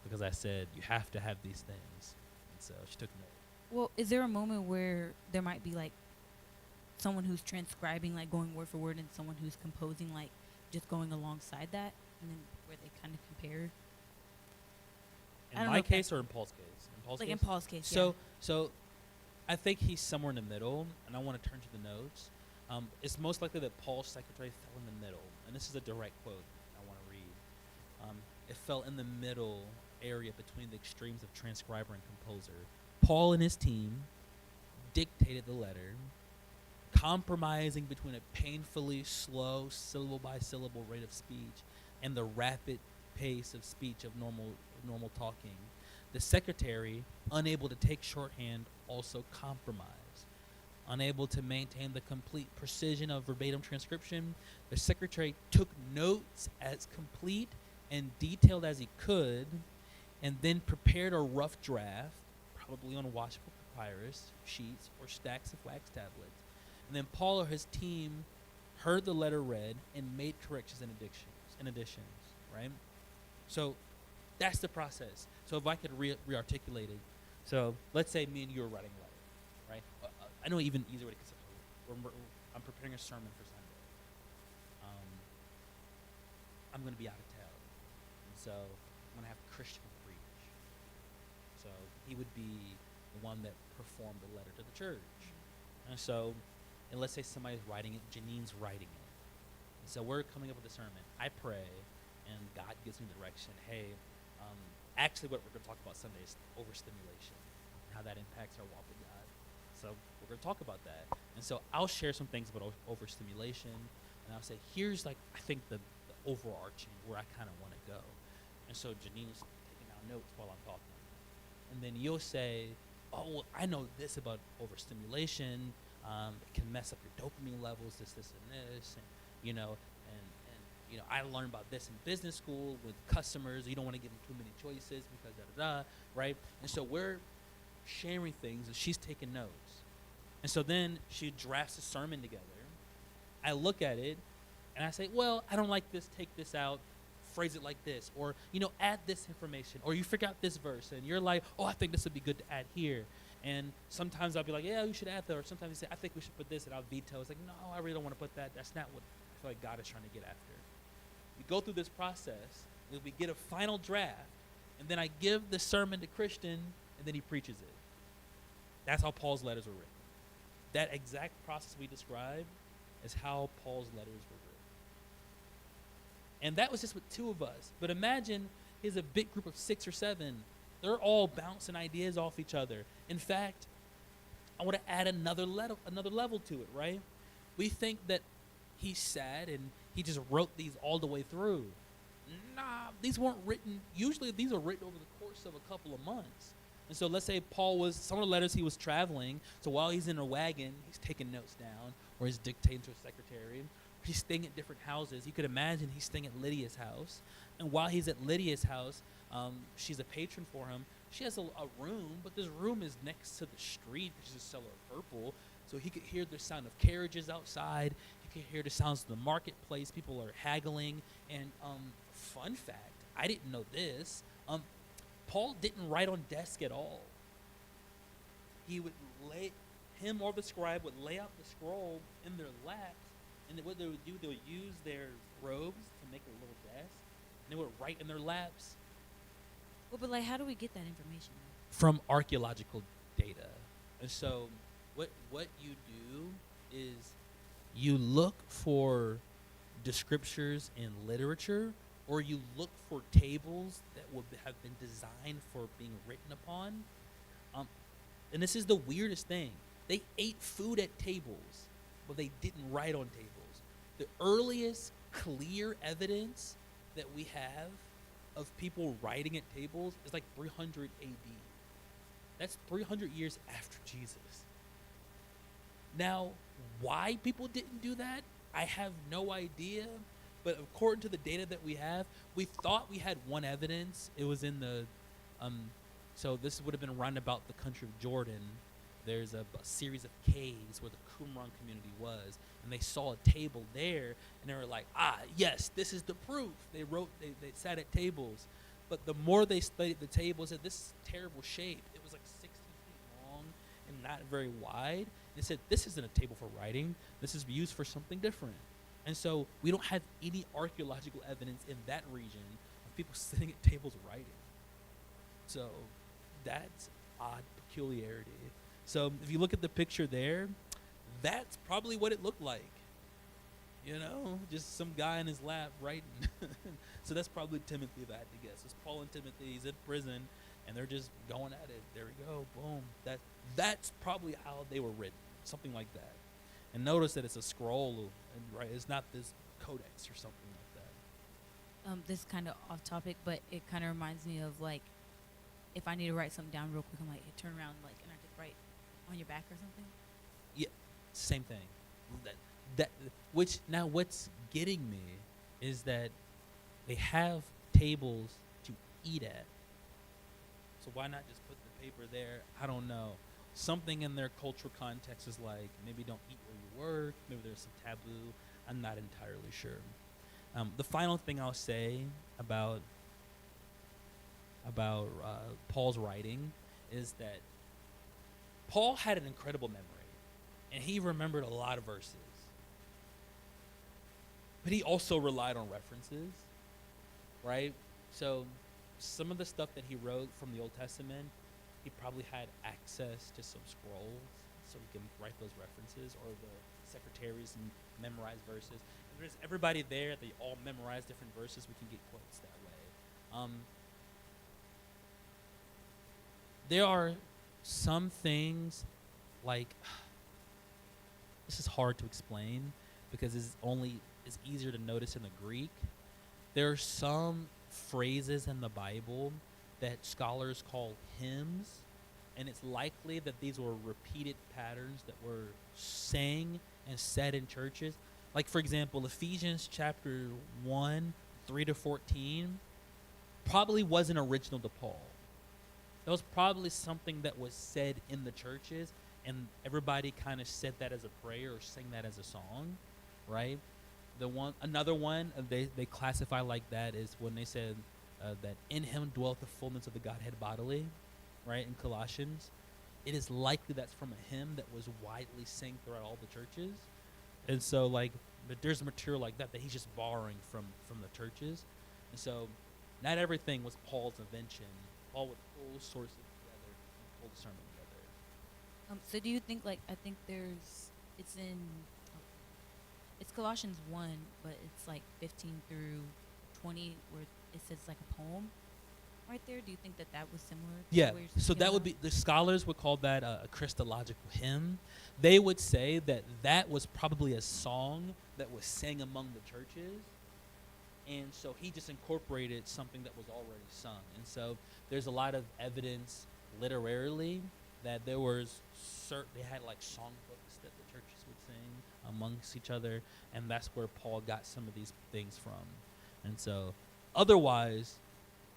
because I said you have to have these things. And so she took note. Well, is there a moment where there might be, like, someone who's transcribing, like, going word for word, and someone who's composing, like, just going alongside that, and then where they kind of compare? In my case or in Paul's case? In Paul's like case? in Paul's case, So I think he's somewhere in the middle, and I want to turn to the notes. It's most likely that Paul's secretary fell in the middle, and this is a direct quote I want to read. It fell in the middle area between the extremes of transcriber and composer. Paul and his team dictated the letter, compromising between a painfully slow syllable-by-syllable rate of speech and the rapid pace of speech of normal talking. The secretary, unable to take shorthand, also compromised. Unable to maintain the complete precision of verbatim transcription, the secretary took notes as complete and detailed as he could, and then prepared a rough draft, probably on washable papyrus sheets or stacks of wax tablets. And then Paul or his team heard the letter read and made corrections and additions, right? So that's the process. So if I could re-articulate it. So let's say me and you are writing a letter, right? I know even easier way to conceptualize. I'm preparing a sermon for Sunday. I'm going to be out of town. And so I'm going to have Christian preach. So he would be the one that performed the letter to the church. And so, and let's say somebody's writing it, Janine's writing it. And so we're coming up with a sermon. I pray, and God gives me the direction. Hey, actually what we're going to talk about Sunday is overstimulation, and how that impacts our walk with God. So we're going to talk about that. And so I'll share some things about overstimulation, and I'll say, here's, like, I think the overarching where I kind of want to go. And so Janine's taking out notes while I'm talking. And then you'll say, oh, well, I know this about overstimulation. It can mess up your dopamine levels, this, and this. And, you know, I learned about this in business school with customers. You don't want to give them too many choices because da-da-da, right? And so we're sharing things, and she's taking notes. And so then she drafts a sermon together. I look at it, and I say, well, I don't like this. Take this out. Phrase it like this. Or, add this information. Or you forgot this verse, and you're like, oh, I think this would be good to add here. And sometimes I'll be like, yeah, you should add that. Or sometimes you say, I think we should put this, and I'll veto. It's like, no, I really don't want to put that. That's not what I feel like God is trying to get after. We go through this process, and we get a final draft, and then I give the sermon to Christian, and then he preaches it. That's how Paul's letters were written. That exact process we described is how Paul's letters were written. And that was just with two of us. But imagine here's a big group of 6 or 7. They're all bouncing ideas off each other. In fact, I want to add another level to it, right? We think that he sat and he just wrote these all the way through. Nah, these weren't written. Usually these are written over the course of a couple of months. And so let's say some of the letters he was traveling, so while he's in a wagon, he's taking notes down, or he's dictating to his secretary. He's staying at different houses. You could imagine he's staying at Lydia's house. And while he's at Lydia's house, she's a patron for him. She has a room, but this room is next to the street. She's a seller of purple. So he could hear the sound of carriages outside. He could hear the sounds of the marketplace. People are haggling. And fun fact, I didn't know this. Paul didn't write on desk at all. Him or the scribe would lay out the scroll in their laps. And what they would do, they would use their robes to make a little desk. And they would write in their laps. Well, but, like, how do we get that information? From archaeological data. And so what you do is you look for the scriptures in literature, or you look for tables that would have been designed for being written upon. And this is the weirdest thing. They ate food at tables, but they didn't write on tables. The earliest clear evidence that we have of people writing at tables is like 300 AD. That's 300 years after Jesus. Now, why people didn't do that, I have no idea. But according to the data that we have, we thought we had one evidence. It was in the, so this would have been around about the country of Jordan. There's a series of caves where the Qumran community was, and they saw a table there, and they were like, yes, this is the proof. They sat at tables. But the more they studied the table, said, this is terrible shape. It was like 60 feet long and not very wide. They said, this isn't a table for writing. This is used for something different. And so we don't have any archaeological evidence in that region of people sitting at tables writing. So that's odd peculiarity. So if you look at the picture there, that's probably what it looked like. You know, just some guy in his lap writing. So that's probably Timothy, if I had to guess. It's Paul and Timothy. He's in prison, and they're just going at it. There we go. Boom. That's probably how they were written, something like that. And notice that it's a scroll, right? It's not this codex or something like that. This is kind of off topic, but it kind of reminds me of like, if I need to write something down real quick, I'm like, turn around, like, and I just write on your back or something. Yeah, same thing. What's getting me is that they have tables to eat at. So why not just put the paper there? I don't know. Something in their cultural context is like, maybe don't eat where you work. Maybe there's some taboo. I'm not entirely sure. The final thing I'll say about Paul's writing is that Paul had an incredible memory, and he remembered a lot of verses. But he also relied on references, right? So some of the stuff that he wrote from the Old Testament, he probably had access to some scrolls, so he can write those references, or the secretaries and memorize verses. If there's everybody there, they all memorize different verses, we can get quotes that way. There are some things, like, this is hard to explain because it's easier to notice in the Greek. There are some phrases in the Bible that scholars call hymns, and it's likely that these were repeated patterns that were sang and said in churches. Like, for example, Ephesians chapter 1, 3 to 14 probably wasn't original to Paul. That was probably something that was said in the churches, and everybody kind of said that as a prayer or sang that as a song, right? Another one they classify like that is when they said that in him dwelt the fullness of the Godhead bodily, right? In Colossians, it is likely that's from a hymn that was widely sang throughout all the churches, and so but there's material like that he's just borrowing from the churches, and so not everything was Paul's invention. Paul would pull sources together and pull the sermon together. So do you think, like, I think it's Colossians 1, but it's like 15 through 20 where it says like a poem right there. Do you think that was similar to Yeah, what you're so speaking that would about? be, the scholars would call that a Christological hymn. They would say that was probably a song that was sang among the churches, and so he just incorporated something that was already sung. And so there's a lot of evidence literarily that they had like songbooks that the churches would sing amongst each other, and that's where Paul got some of these things from. And so otherwise,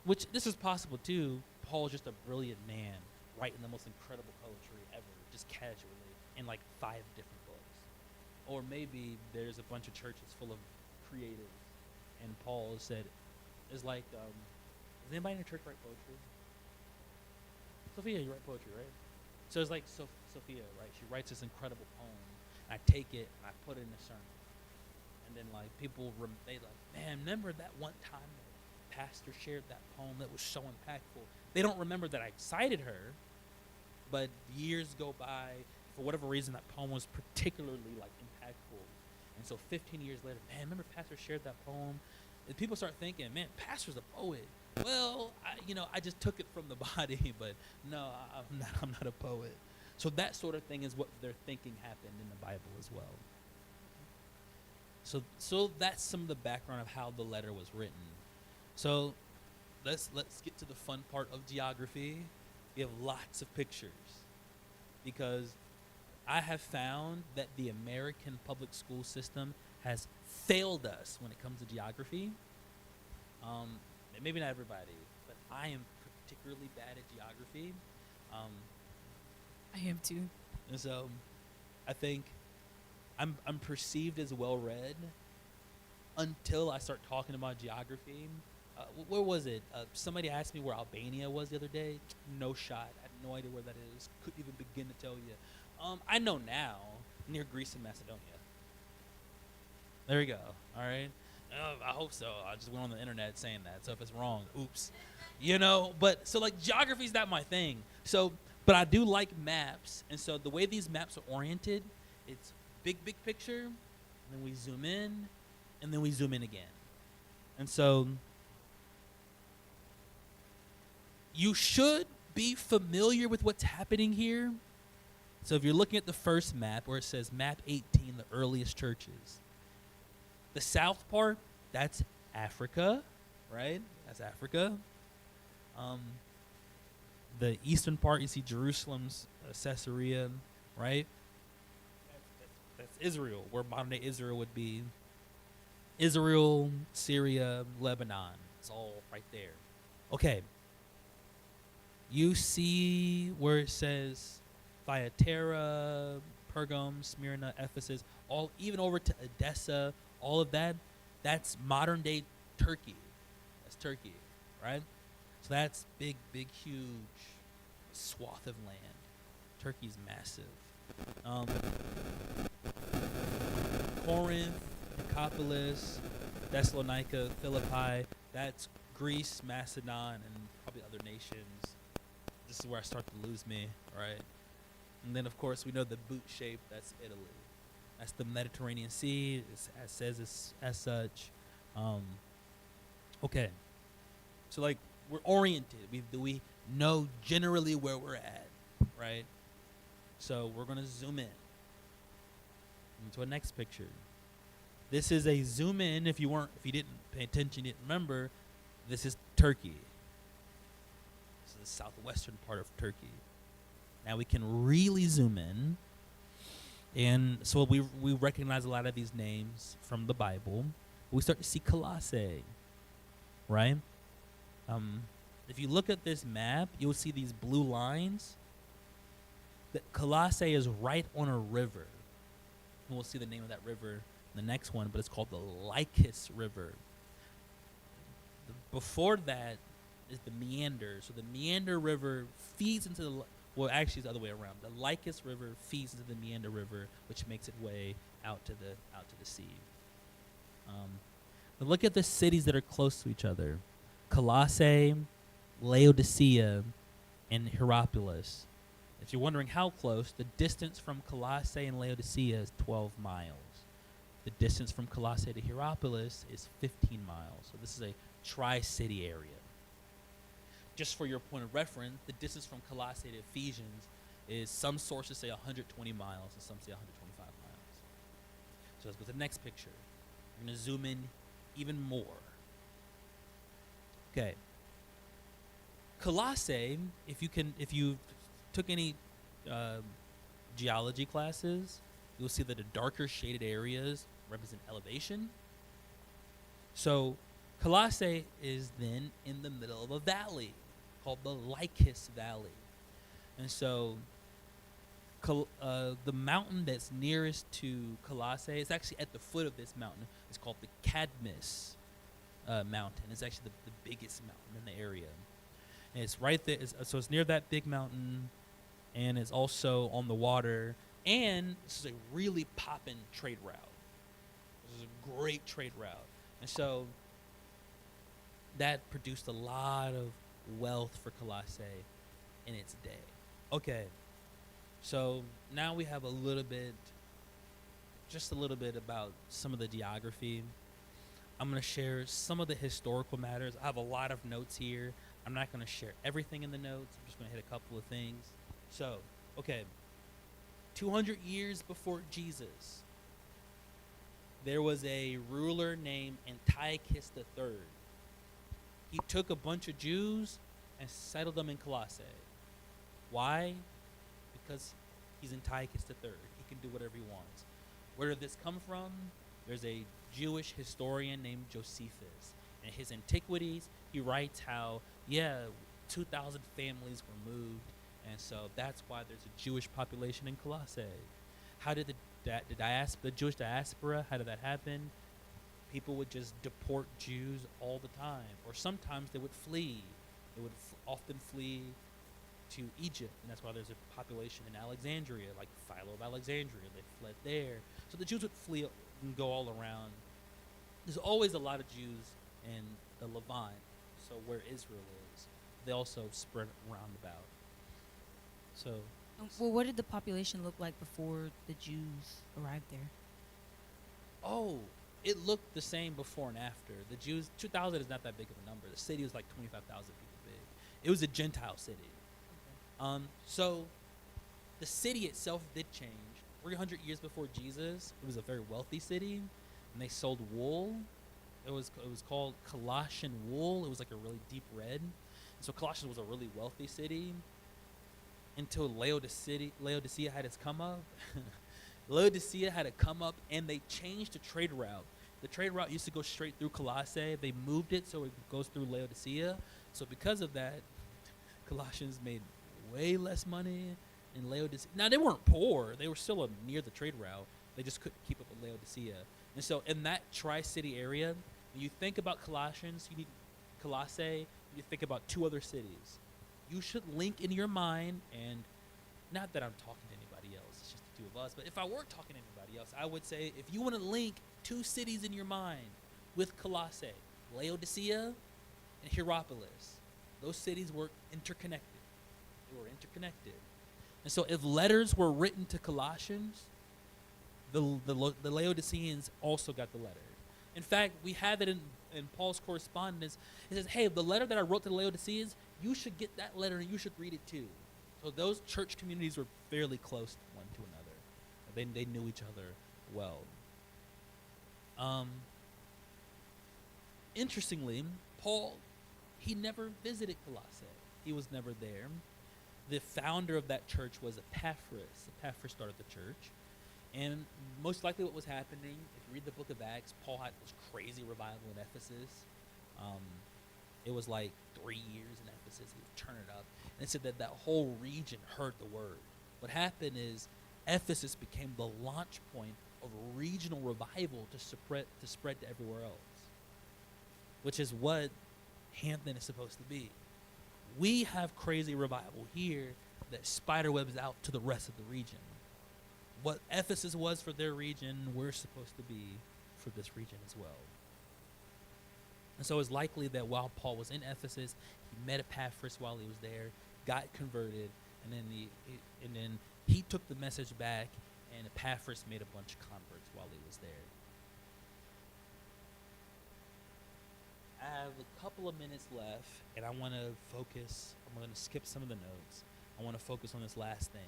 which this is possible too, Paul's just a brilliant man writing the most incredible poetry ever, just casually, in like 5 different books. Or maybe there's a bunch of churches full of creatives, and Paul said, is like, does anybody in the church write poetry? Sophia, you write poetry, right? So it's like Sophia, right? She writes this incredible poem. I take it and I put it in a sermon. And then like people, they like, man, remember that one time the pastor shared that poem that was so impactful. They don't remember that I cited her, but years go by. For whatever reason, that poem was particularly like impactful. And so 15 years later, man, remember pastor shared that poem? And people start thinking, man, pastor's a poet. Well, I just took it from the body, but no, I'm not a poet. So that sort of thing is what they're thinking happened in the Bible as well. So that's some of the background of how the letter was written. So let's get to the fun part of geography, We have lots of pictures because I have found that the American public school system has failed us when it comes to geography. Maybe not everybody, but I am particularly bad at geography. Um, I am too. and so I think I'm perceived as well read until I start talking about geography. Where was it? Somebody asked me where Albania was the other day. No shot. I had no idea where that is. Couldn't even begin to tell you. I know now. Near Greece and Macedonia. There we go. All right. I hope so. I just went on the internet saying that. So if it's wrong, oops. But so like geography's not my thing. So, but I do like maps. And so the way these maps are oriented, it's big picture, and then we zoom in, and then we zoom in again. And so you should be familiar with what's happening here. So if you're looking at the first map where it says map 18, the earliest churches, the south part, that's Africa, right? That's Africa. The eastern part, you see Jerusalem's Caesarea, right? That's Israel, where modern day Israel would be. Israel, Syria, Lebanon. It's all right there. Okay. You see where it says Thyatira, Pergam, Smyrna, Ephesus, all even over to Edessa, all of that, that's modern day Turkey. That's Turkey, right? So that's big, huge swath of land. Turkey's massive. Corinth, Nicopolis, Thessalonica, Philippi, that's Greece, Macedon, and probably other nations. This is where I start to lose me, right? And then, of course, we know the boot shape, that's Italy. That's the Mediterranean Sea. It says as such. Okay. So, like, we're oriented. We know generally where we're at, right? So we're going to zoom in into a next picture. This is a zoom in. If you didn't pay attention, you didn't remember, this is Turkey. This is the southwestern part of Turkey. Now we can really zoom in. And so we recognize a lot of these names from the Bible. We start to see Colossae, right? If you look at this map, you'll see these blue lines. That Colossae is right on a river. And we'll see the name of that river in the next one, but it's called the Lycus River. Before that is the Meander. So the Meander River feeds into the actually it's the other way around. The Lycus River feeds into the Meander River, which makes its way out to the sea. But look at the cities that are close to each other: Colossae, Laodicea, and Hierapolis. If you're wondering how close, the distance from Colossae and Laodicea is 12 miles. The distance from Colossae to Hierapolis is 15 miles. So this is a tri-city area. Just for your point of reference, the distance from Colossae to Ephesians is, some sources say 120 miles and some say 125 miles. So let's go to the next picture. We're going to zoom in even more. Okay. Colossae, if you took any geology classes, you'll see that the darker shaded areas represent elevation. So Colossae is then in the middle of a valley called the Lycus Valley. And so the mountain that's nearest to Colossae is actually at the foot of this mountain. It's called the Cadmus Mountain. It's actually the biggest mountain in the area. And it's right there. So it's near that big mountain, and it's also on the water. And this is a really poppin' trade route. This is a great trade route. And so that produced a lot of wealth for Colossae in its day. Okay, so now we have just a little bit about some of the geography. I'm going to share some of the historical matters. I have a lot of notes here. I'm not going to share everything in the notes. I'm just going to hit a couple of things. So, okay, 200 years before Jesus, there was a ruler named Antiochus III. He took a bunch of Jews and settled them in Colossae. Why? Because he's Antiochus III. He can do whatever he wants. Where did this come from? There's a Jewish historian named Josephus. In his Antiquities, he writes how, 2,000 families were moved, and so that's why there's a Jewish population in Colossae. How did the Jewish diaspora, how did that happen? People would just deport Jews all the time, or sometimes they would flee. They would often flee to Egypt, and that's why there's a population in Alexandria, like Philo of Alexandria. They fled there. So the Jews would flee and go all around. There's always a lot of Jews in the Levant, so where Israel is. They also spread around about. So. Well, what did the population look like before the Jews arrived there? Oh, it looked the same before and after. The Jews, 2,000 is not that big of a number. The city was like 25,000 people big. It was a Gentile city. Okay. So the city itself did change. 300 years before Jesus, it was a very wealthy city, and they sold wool. It was called Colossian wool. It was like a really deep red. And so Colossians was a really wealthy city until Laodicea had its come up. Laodicea had to come up, and they changed the trade route. The trade route used to go straight through Colossae. They moved it so it goes through Laodicea. So because of that, Colossians made way less money in Laodicea. Now, they weren't poor. They were still near the trade route. They just couldn't keep up with Laodicea. And so in that tri-city area, when you think about Colossians, you need Colossae, you think about two other cities. You should link in your mind, and not that I'm talking to anybody else, it's just the two of us, but if I were talking to anybody else, I would say if you want to link two cities in your mind with Colossae, Laodicea and Hierapolis, those cities were interconnected. They were interconnected. And so if letters were written to Colossians, the Laodiceans also got the letter. In fact, we have it in Paul's correspondence. It says, hey, the letter that I wrote to the Laodiceans, you should get that letter and you should read it too. So those church communities were fairly close one to another. They knew each other well. Interestingly, Paul, he never visited Colossae. He was never there. The founder of that church was Epaphras. Epaphras started the church. And most likely what was happening, if you read the book of Acts, Paul had this crazy revival in Ephesus. It was like 3 years in Ephesus. He would turn it up. And it said that that whole region heard the word. What happened is Ephesus became the launch point of a regional revival to spread to everywhere else, which is what Hampton is supposed to be. We have crazy revival here that spiderwebs out to the rest of the region. What Ephesus was for their region, we're supposed to be for this region as well. And so it's likely that while Paul was in Ephesus, he met Epaphras while he was there, got converted, and then he took the message back, and Epaphras made a bunch of converts while he was there. I have a couple of minutes left, and I want to focus. I'm going to skip some of the notes. I want to focus on this last thing.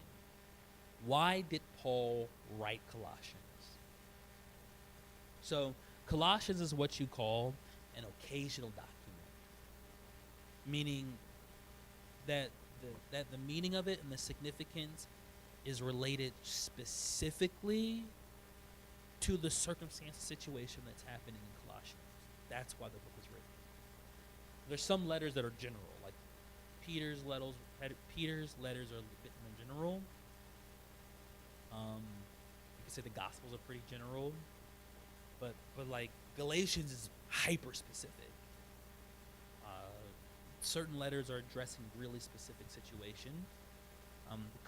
Why did Paul write Colossians? So Colossians is what you call an occasional document, meaning that the meaning of it and the significance is related specifically to the circumstance situation that's happening in Colossians. That's why the book was written. There's some letters that are general, like Peter's letters are a bit more general. You could say the Gospels are pretty general, but like Galatians is hyper specific. Certain letters are addressing really specific situations.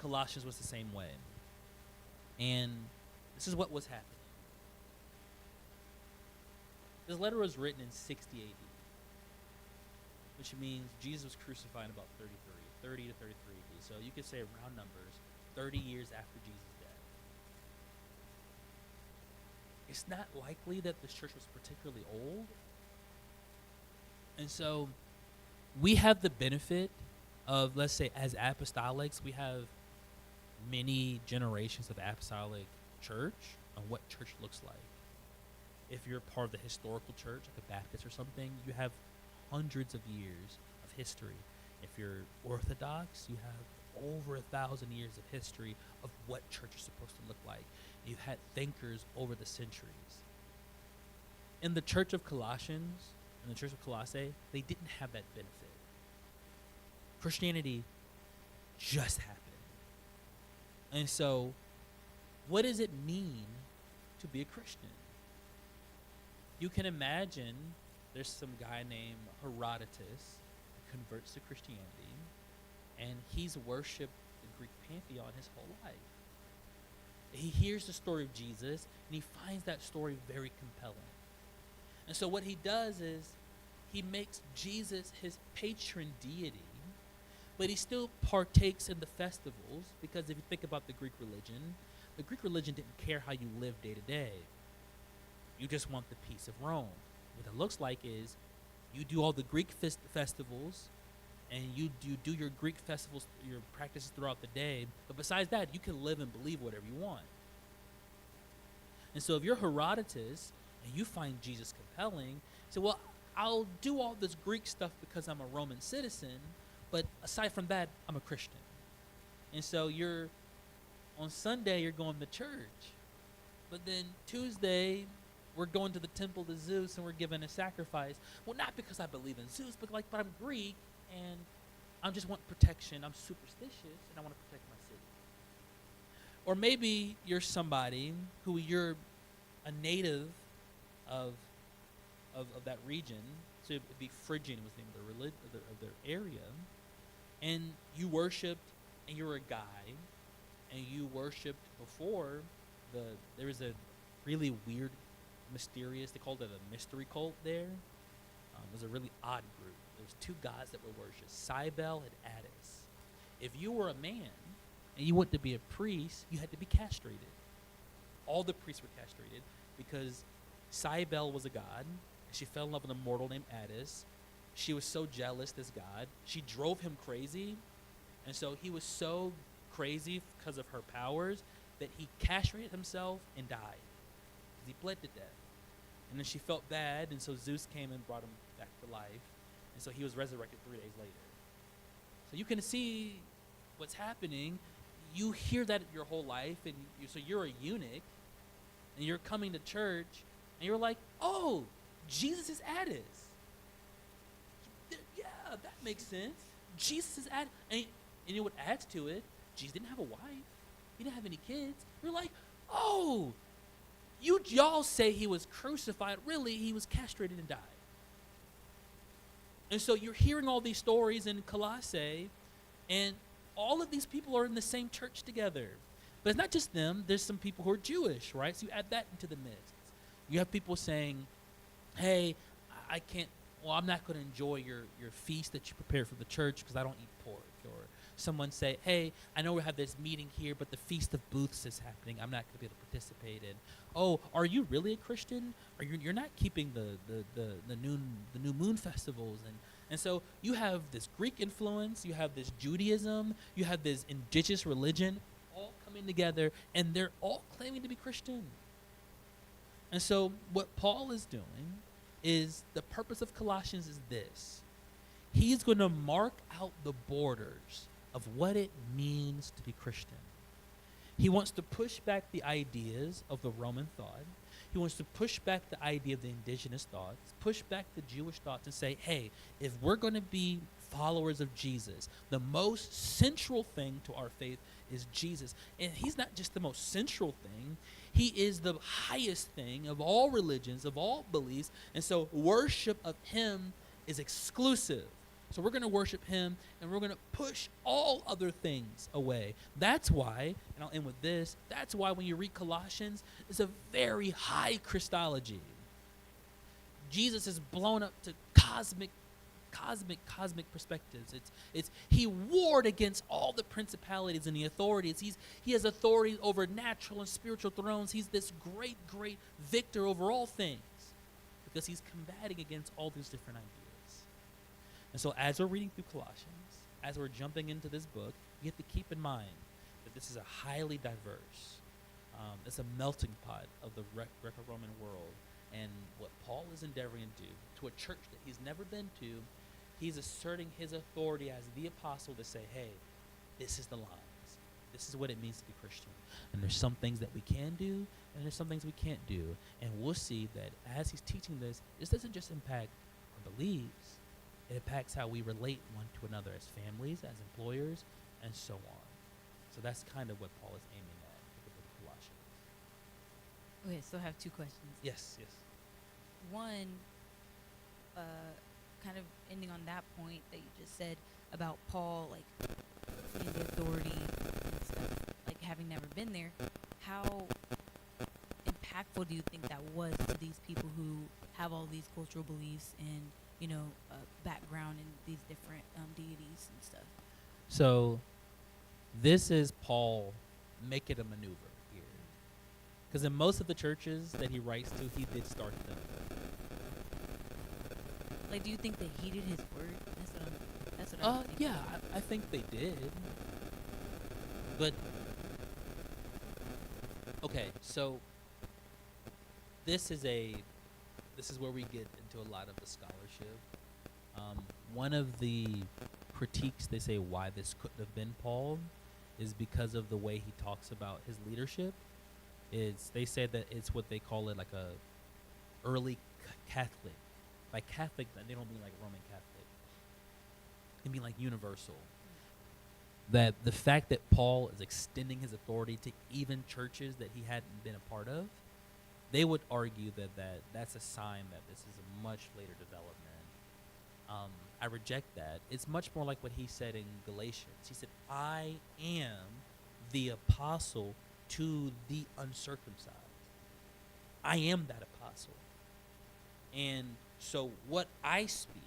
Colossians was the same way, and this is what was happening. This letter was written in 60 AD, which means Jesus was crucified in about 30 to 33 AD. So you could say round numbers, 30 years after Jesus' death. It's not likely that this church was particularly old. And so we have the benefit of, let's say, as apostolics, we have many generations of apostolic church and what church looks like. If you're part of the historical church, like a Baptist or something, you have hundreds of years of history. If you're Orthodox, you have over 1,000 years of history of what church is supposed to look like. You've had thinkers over the centuries. In the church of Colossians, in the church of Colossae, they didn't have that benefit. Christianity just happened. And so, what does it mean to be a Christian? You can imagine there's some guy named Herodotus who converts to Christianity, and he's worshipped the Greek pantheon his whole life. He hears the story of Jesus, and he finds that story very compelling. And so what he does is he makes Jesus his patron deity, but he still partakes in the festivals, because if you think about the Greek religion didn't care how you live day to day. You just want the peace of Rome. What it looks like is you do all the Greek festivals, and you do your Greek festivals, your practices throughout the day. But besides that, you can live and believe whatever you want. And so if you're Herodotus and you find Jesus compelling, say, well, I'll do all this Greek stuff because I'm a Roman citizen, but aside from that, I'm a Christian. And so on Sunday, you're going to church. But then Tuesday, we're going to the temple to Zeus and we're giving a sacrifice. Well, not because I believe in Zeus, but I'm Greek and I just want protection. I'm superstitious and I want to protect my city. Or maybe you're somebody who you're a native of that region. So it'd be Phrygian was the name of their area. And you worshipped, and you were a guy, and you worshipped before there was a really weird, mysterious, they called it a mystery cult there. It was a really odd group. There was two gods that were worshipped, Cybele and Attis. If you were a man and you wanted to be a priest, you had to be castrated. All the priests were castrated because Cybele was a god, and she fell in love with a mortal named Attis. She was so jealous, this god. She drove him crazy, and so he was so crazy because of her powers that he castrated himself and died because he bled to death. And then she felt bad, and so Zeus came and brought him back to life, and so he was resurrected 3 days later. So you can see what's happening. You hear that your whole life, and so you're a eunuch, and you're coming to church, and you're like, oh, Jesus is Attis. Yeah, that makes sense. Jesus is Attis. And you know what adds to it? Jesus didn't have a wife. He didn't have any kids. You're like, oh, y'all say he was crucified. Really, he was castrated and died. And so you're hearing all these stories in Colossae, and all of these people are in the same church together. But it's not just them. There's some people who are Jewish, right? So you add that into the mix. You have people saying, hey, I'm not going to enjoy your feast that you prepare for the church because I don't eat pork. Or someone say, hey, I know we have this meeting here, but the Feast of Booths is happening. I'm not going to be able to participate in. Oh, are you really a Christian? Or you're not keeping the new moon festivals? And so you have this Greek influence, you have this Judaism, you have this indigenous religion all coming together, and they're all claiming to be Christian. And so what Paul is doing is the purpose of Colossians is this. He's going to mark out the borders of what it means to be Christian. He wants to push back the ideas of the Roman thought. He wants to push back the idea of the indigenous thoughts, push back the Jewish thoughts and say, hey, if we're going to be followers of Jesus, the most central thing to our faith is Jesus. And he's not just the most central thing. He is the highest thing of all religions, of all beliefs. And so worship of him is exclusive. So we're going to worship him, and we're going to push all other things away. That's why, and I'll end with this, that's why when you read Colossians, it's a very high Christology. Jesus is blown up to cosmic perspectives. He warred against all the principalities and the authorities. He has authority over natural and spiritual thrones. He's this great victor over all things because he's combating against all these different ideas. And so as we're reading through Colossians, as we're jumping into this book, you have to keep in mind that this is a highly diverse, it's a melting pot of the Greco-Roman world. And what Paul is endeavoring to do to a church that he's never been to, he's asserting his authority as the apostle to say, hey, this is the lines. This is what it means to be Christian. And there's some things that we can do, and there's some things we can't do. And we'll see that as he's teaching this doesn't just impact our beliefs. It impacts how we relate one to another as families, as employers, and so on. So that's kind of what Paul is aiming at with the book of Colossians. Okay, so I have two questions. Yes. One, kind of ending on that point that you just said about Paul, like seeing the authority and stuff, like having never been there. How impactful do you think that was to these people who have all these cultural beliefs and background in these different deities and stuff? So this is Paul making a maneuver here. Because in most of the churches that he writes to, he did start them. Like, do you think they heeded his word? That's what I'm thinking. Yeah, I think they did. But, okay, so this is where we get into a lot of the scholarship. One of the critiques they say why this couldn't have been Paul is because of the way he talks about his leadership. They say that it's what they call it like a early Catholic. By Catholic, they don't mean like Roman Catholic. They mean like universal. That the fact that Paul is extending his authority to even churches that he hadn't been a part of, they would argue that's a sign that this is a much later development. I reject that. It's much more like what he said in Galatians. He said, I am the apostle to the uncircumcised. I am that apostle. And so what I speak,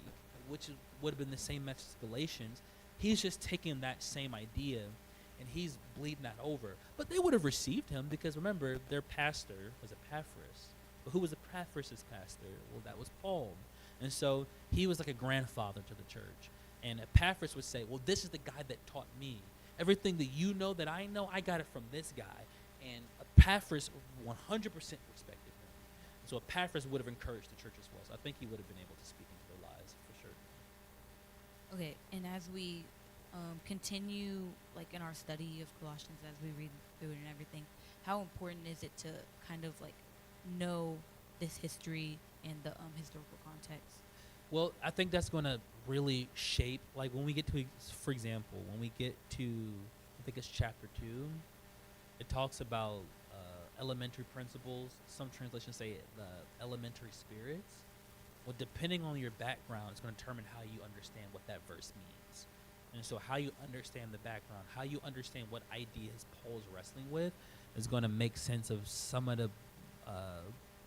which would have been the same message as Galatians, he's just taking that same idea and he's bleeding that over. But they would have received him because, remember, their pastor was Epaphras. But who was Epaphras' pastor? Well, that was Paul. And so he was like a grandfather to the church. And Epaphras would say, well, this is the guy that taught me. Everything that you know that I know, I got it from this guy. And Epaphras 100% respected him. So Epaphras would have encouraged the church as well. So I think he would have been able to speak into their lives for sure. Okay, and as we continue, like in our study of Colossians, as we read through it and everything, how important is it to kind of like know this history and the historical context? Well, I think that's going to really shape, like when we get to, for example, when we get to, I think it's chapter 2, it talks about elementary principles. Some translations say the elementary spirits. Well, depending on your background, it's going to determine how you understand what that verse means. And so how you understand the background, how you understand what ideas Paul's wrestling with is going to make sense of some of the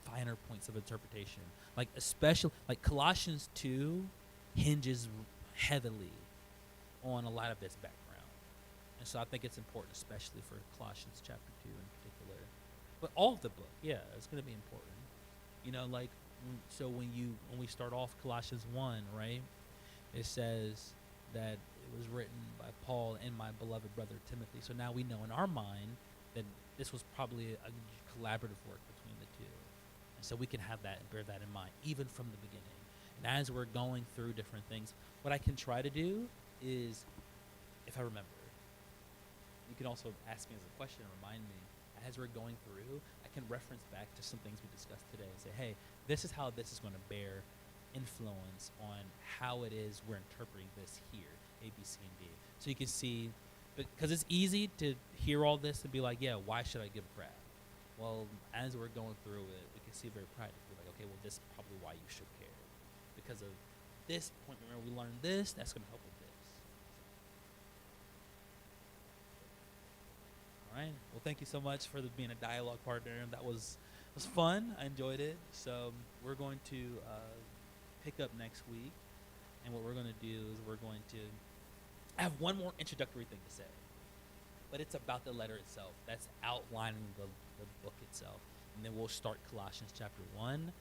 finer points of interpretation. Like especially, like Colossians 2 hinges heavily on a lot of this background. And so I think it's important, especially for Colossians chapter 2 in particular. But all of the book, yeah, it's going to be important. You know, like, so when we start off Colossians 1, right, it says that it was written by Paul and my beloved brother Timothy. So now we know in our mind that this was probably a collaborative work between the two. And so we can have that and bear that in mind, even from the beginning. And as we're going through different things, what I can try to do is, if I remember, you can also ask me as a question and remind me, as we're going through, I can reference back to some things we discussed today and say, hey, this is how this is going to bear influence on how it is we're interpreting this here, A, B, C, and D. So you can see, because it's easy to hear all this and be like, yeah, why should I give a crap? Well, as we're going through it, we can see very practically, like, okay, well, this is probably why you should care. Because of this point, remember, we learned this, that's going to help with this. All right. Well, thank you so much for being a dialogue partner. That was fun. I enjoyed it. So we're going to pick up next week. And what we're going to do is we're going to have one more introductory thing to say. But it's about the letter itself. That's outlining the book itself. And then we'll start Colossians chapter 1.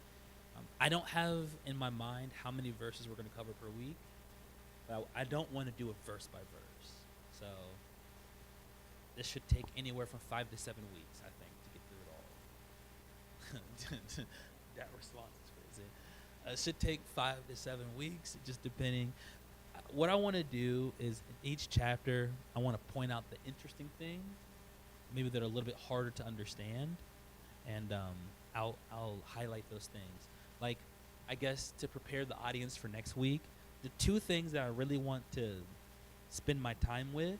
I don't have in my mind how many verses we're going to cover per week. But I don't want to do it verse by verse. So this should take anywhere from 5 to 7 weeks, I think, to get through it all. That response is crazy. It should take 5 to 7 weeks, just depending. what I want to do is in each chapter, I want to point out the interesting things, maybe that are a little bit harder to understand, and I'll highlight those things. Like, I guess to prepare the audience for next week, the two things that I really want to spend my time with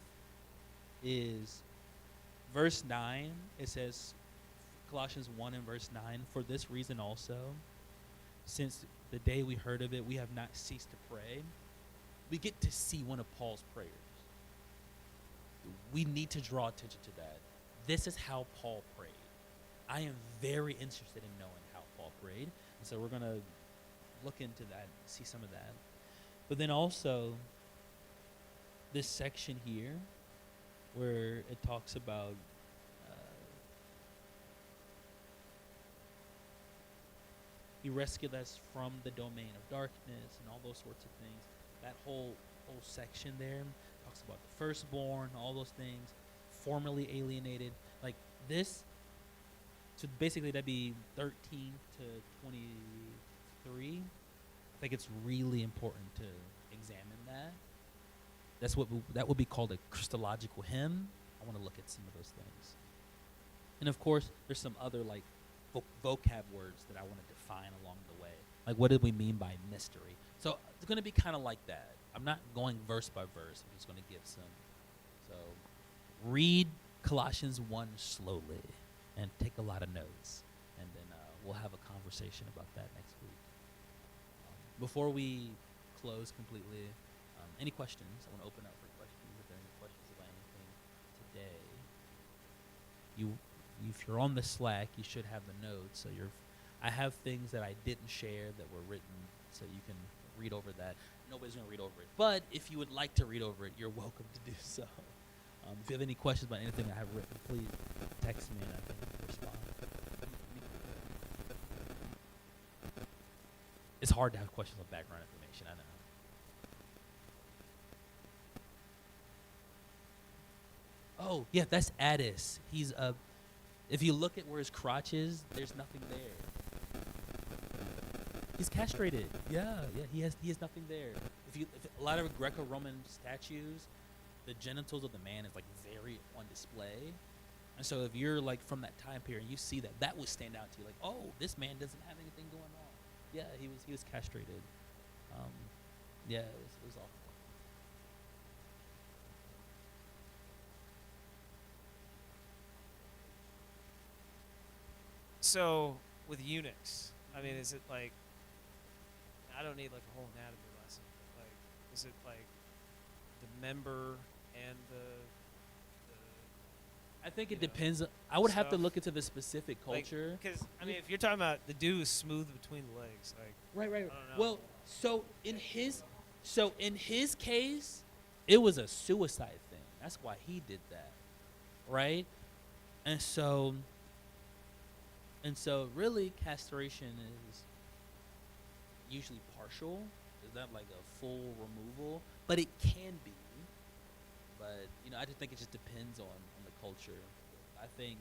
is verse 9. It says, Colossians 1 and verse 9, for this reason also, since the day we heard of it, we have not ceased to pray. We get to see one of Paul's prayers. We need to draw attention to that. This is how Paul prayed. I am very interested in knowing how Paul prayed. And so we're going to look into that, see some of that. But then also, this section here, where it talks about he rescued us from the domain of darkness and all those sorts of things. That whole section there talks about the firstborn, all those things, formerly alienated. Like this, so basically that'd be 13 to 23. I think it's really important to examine that. That's what that would be called a Christological hymn. I want to look at some of those things. And of course, there's some other like vocab words that I want to define along the way. Like, what did we mean by mystery? So it's going to be kind of like that. I'm not going verse by verse. I'm just going to give some. So read Colossians 1 slowly and take a lot of notes. And then we'll have a conversation about that next week. Before we close completely, any questions? I want to open up for questions. If there are any questions about anything today, if you're on the Slack, you should have the notes. So I have things that I didn't share that were written, so you can read over that. Nobody's going to read over it. But if you would like to read over it, you're welcome to do so. If you have any questions about anything I have written, please text me and I can respond. It's hard to have questions on background information, I know. Oh, yeah, that's Addis. He's if you look at where his crotch is, there's nothing there. He's castrated. Yeah, he has nothing there. If a lot of Greco-Roman statues, the genitals of the man is like very on display. And so if you're like from that time period and you see that, that would stand out to you like, oh, this man doesn't have anything going on. Yeah, he was castrated. Yeah, it was awful. So with eunuchs, I mean, is it like, I don't need like a whole anatomy lesson, but like, is it like the member and I think it depends. I would have to stuff? look into the specific culture. Because I mean, if you're talking about the dude who's smooth between the legs, like Right. I don't know. Well, so in his case, it was a suicide thing. That's why he did that, right? And so really, castration is usually partial. Is that like a full removal? But it can be. But I just think it just depends on the culture. I think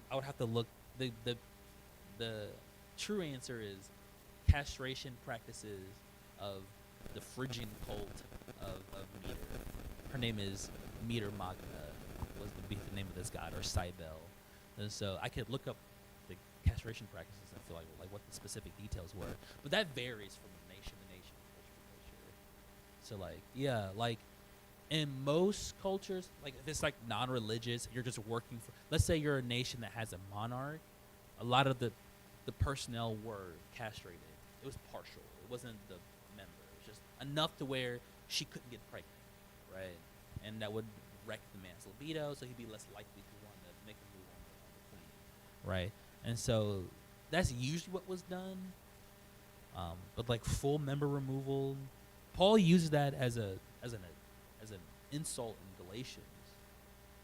I would have to look. The true answer is castration practices of the Phrygian cult of Meter. Her name is Meter Magna, was the name of this god, or Cybele. And so I could look up the castration practices and feel like what the specific details were. But that varies from nation to nation, culture to culture. So like in most cultures, like if it's like non-religious, you're just working for, let's say you're a nation that has a monarch, a lot of the personnel were castrated. It was partial. It wasn't the member. It was just enough to where she couldn't get pregnant, right? And that would wreck the man's libido, so he'd be less likely to want to make a move on the queen, right? And so that's usually what was done. But like full member removal, Paul uses that as an insult in Galatians.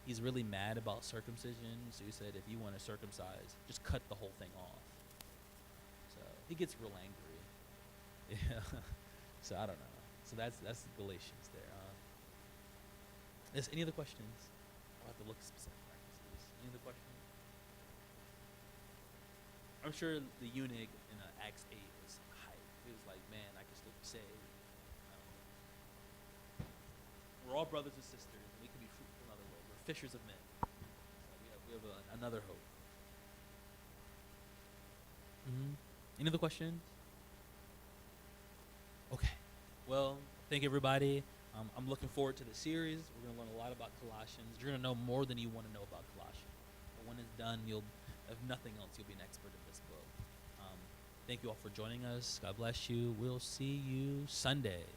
He's really mad about circumcision, so he said, if you want to circumcise, just cut the whole thing off. So he gets real angry. Yeah. So I don't know. So that's Galatians there. Is any other questions? I'll have to look at specific practices. Any other questions? I'm sure the eunuch in Acts 8 was hyped. He was like, man, I can still be saved. all brothers and sisters, and we can be fruitful in other ways. We're fishers of men. So we have another hope. Any other questions? Okay. Well, thank you, everybody. I'm looking forward to the series. We're going to learn a lot about Colossians. You're going to know more than you want to know about Colossians. But when it's done, if nothing else, you'll be an expert in this book. Thank you all for joining us. God bless you. We'll see you Sunday.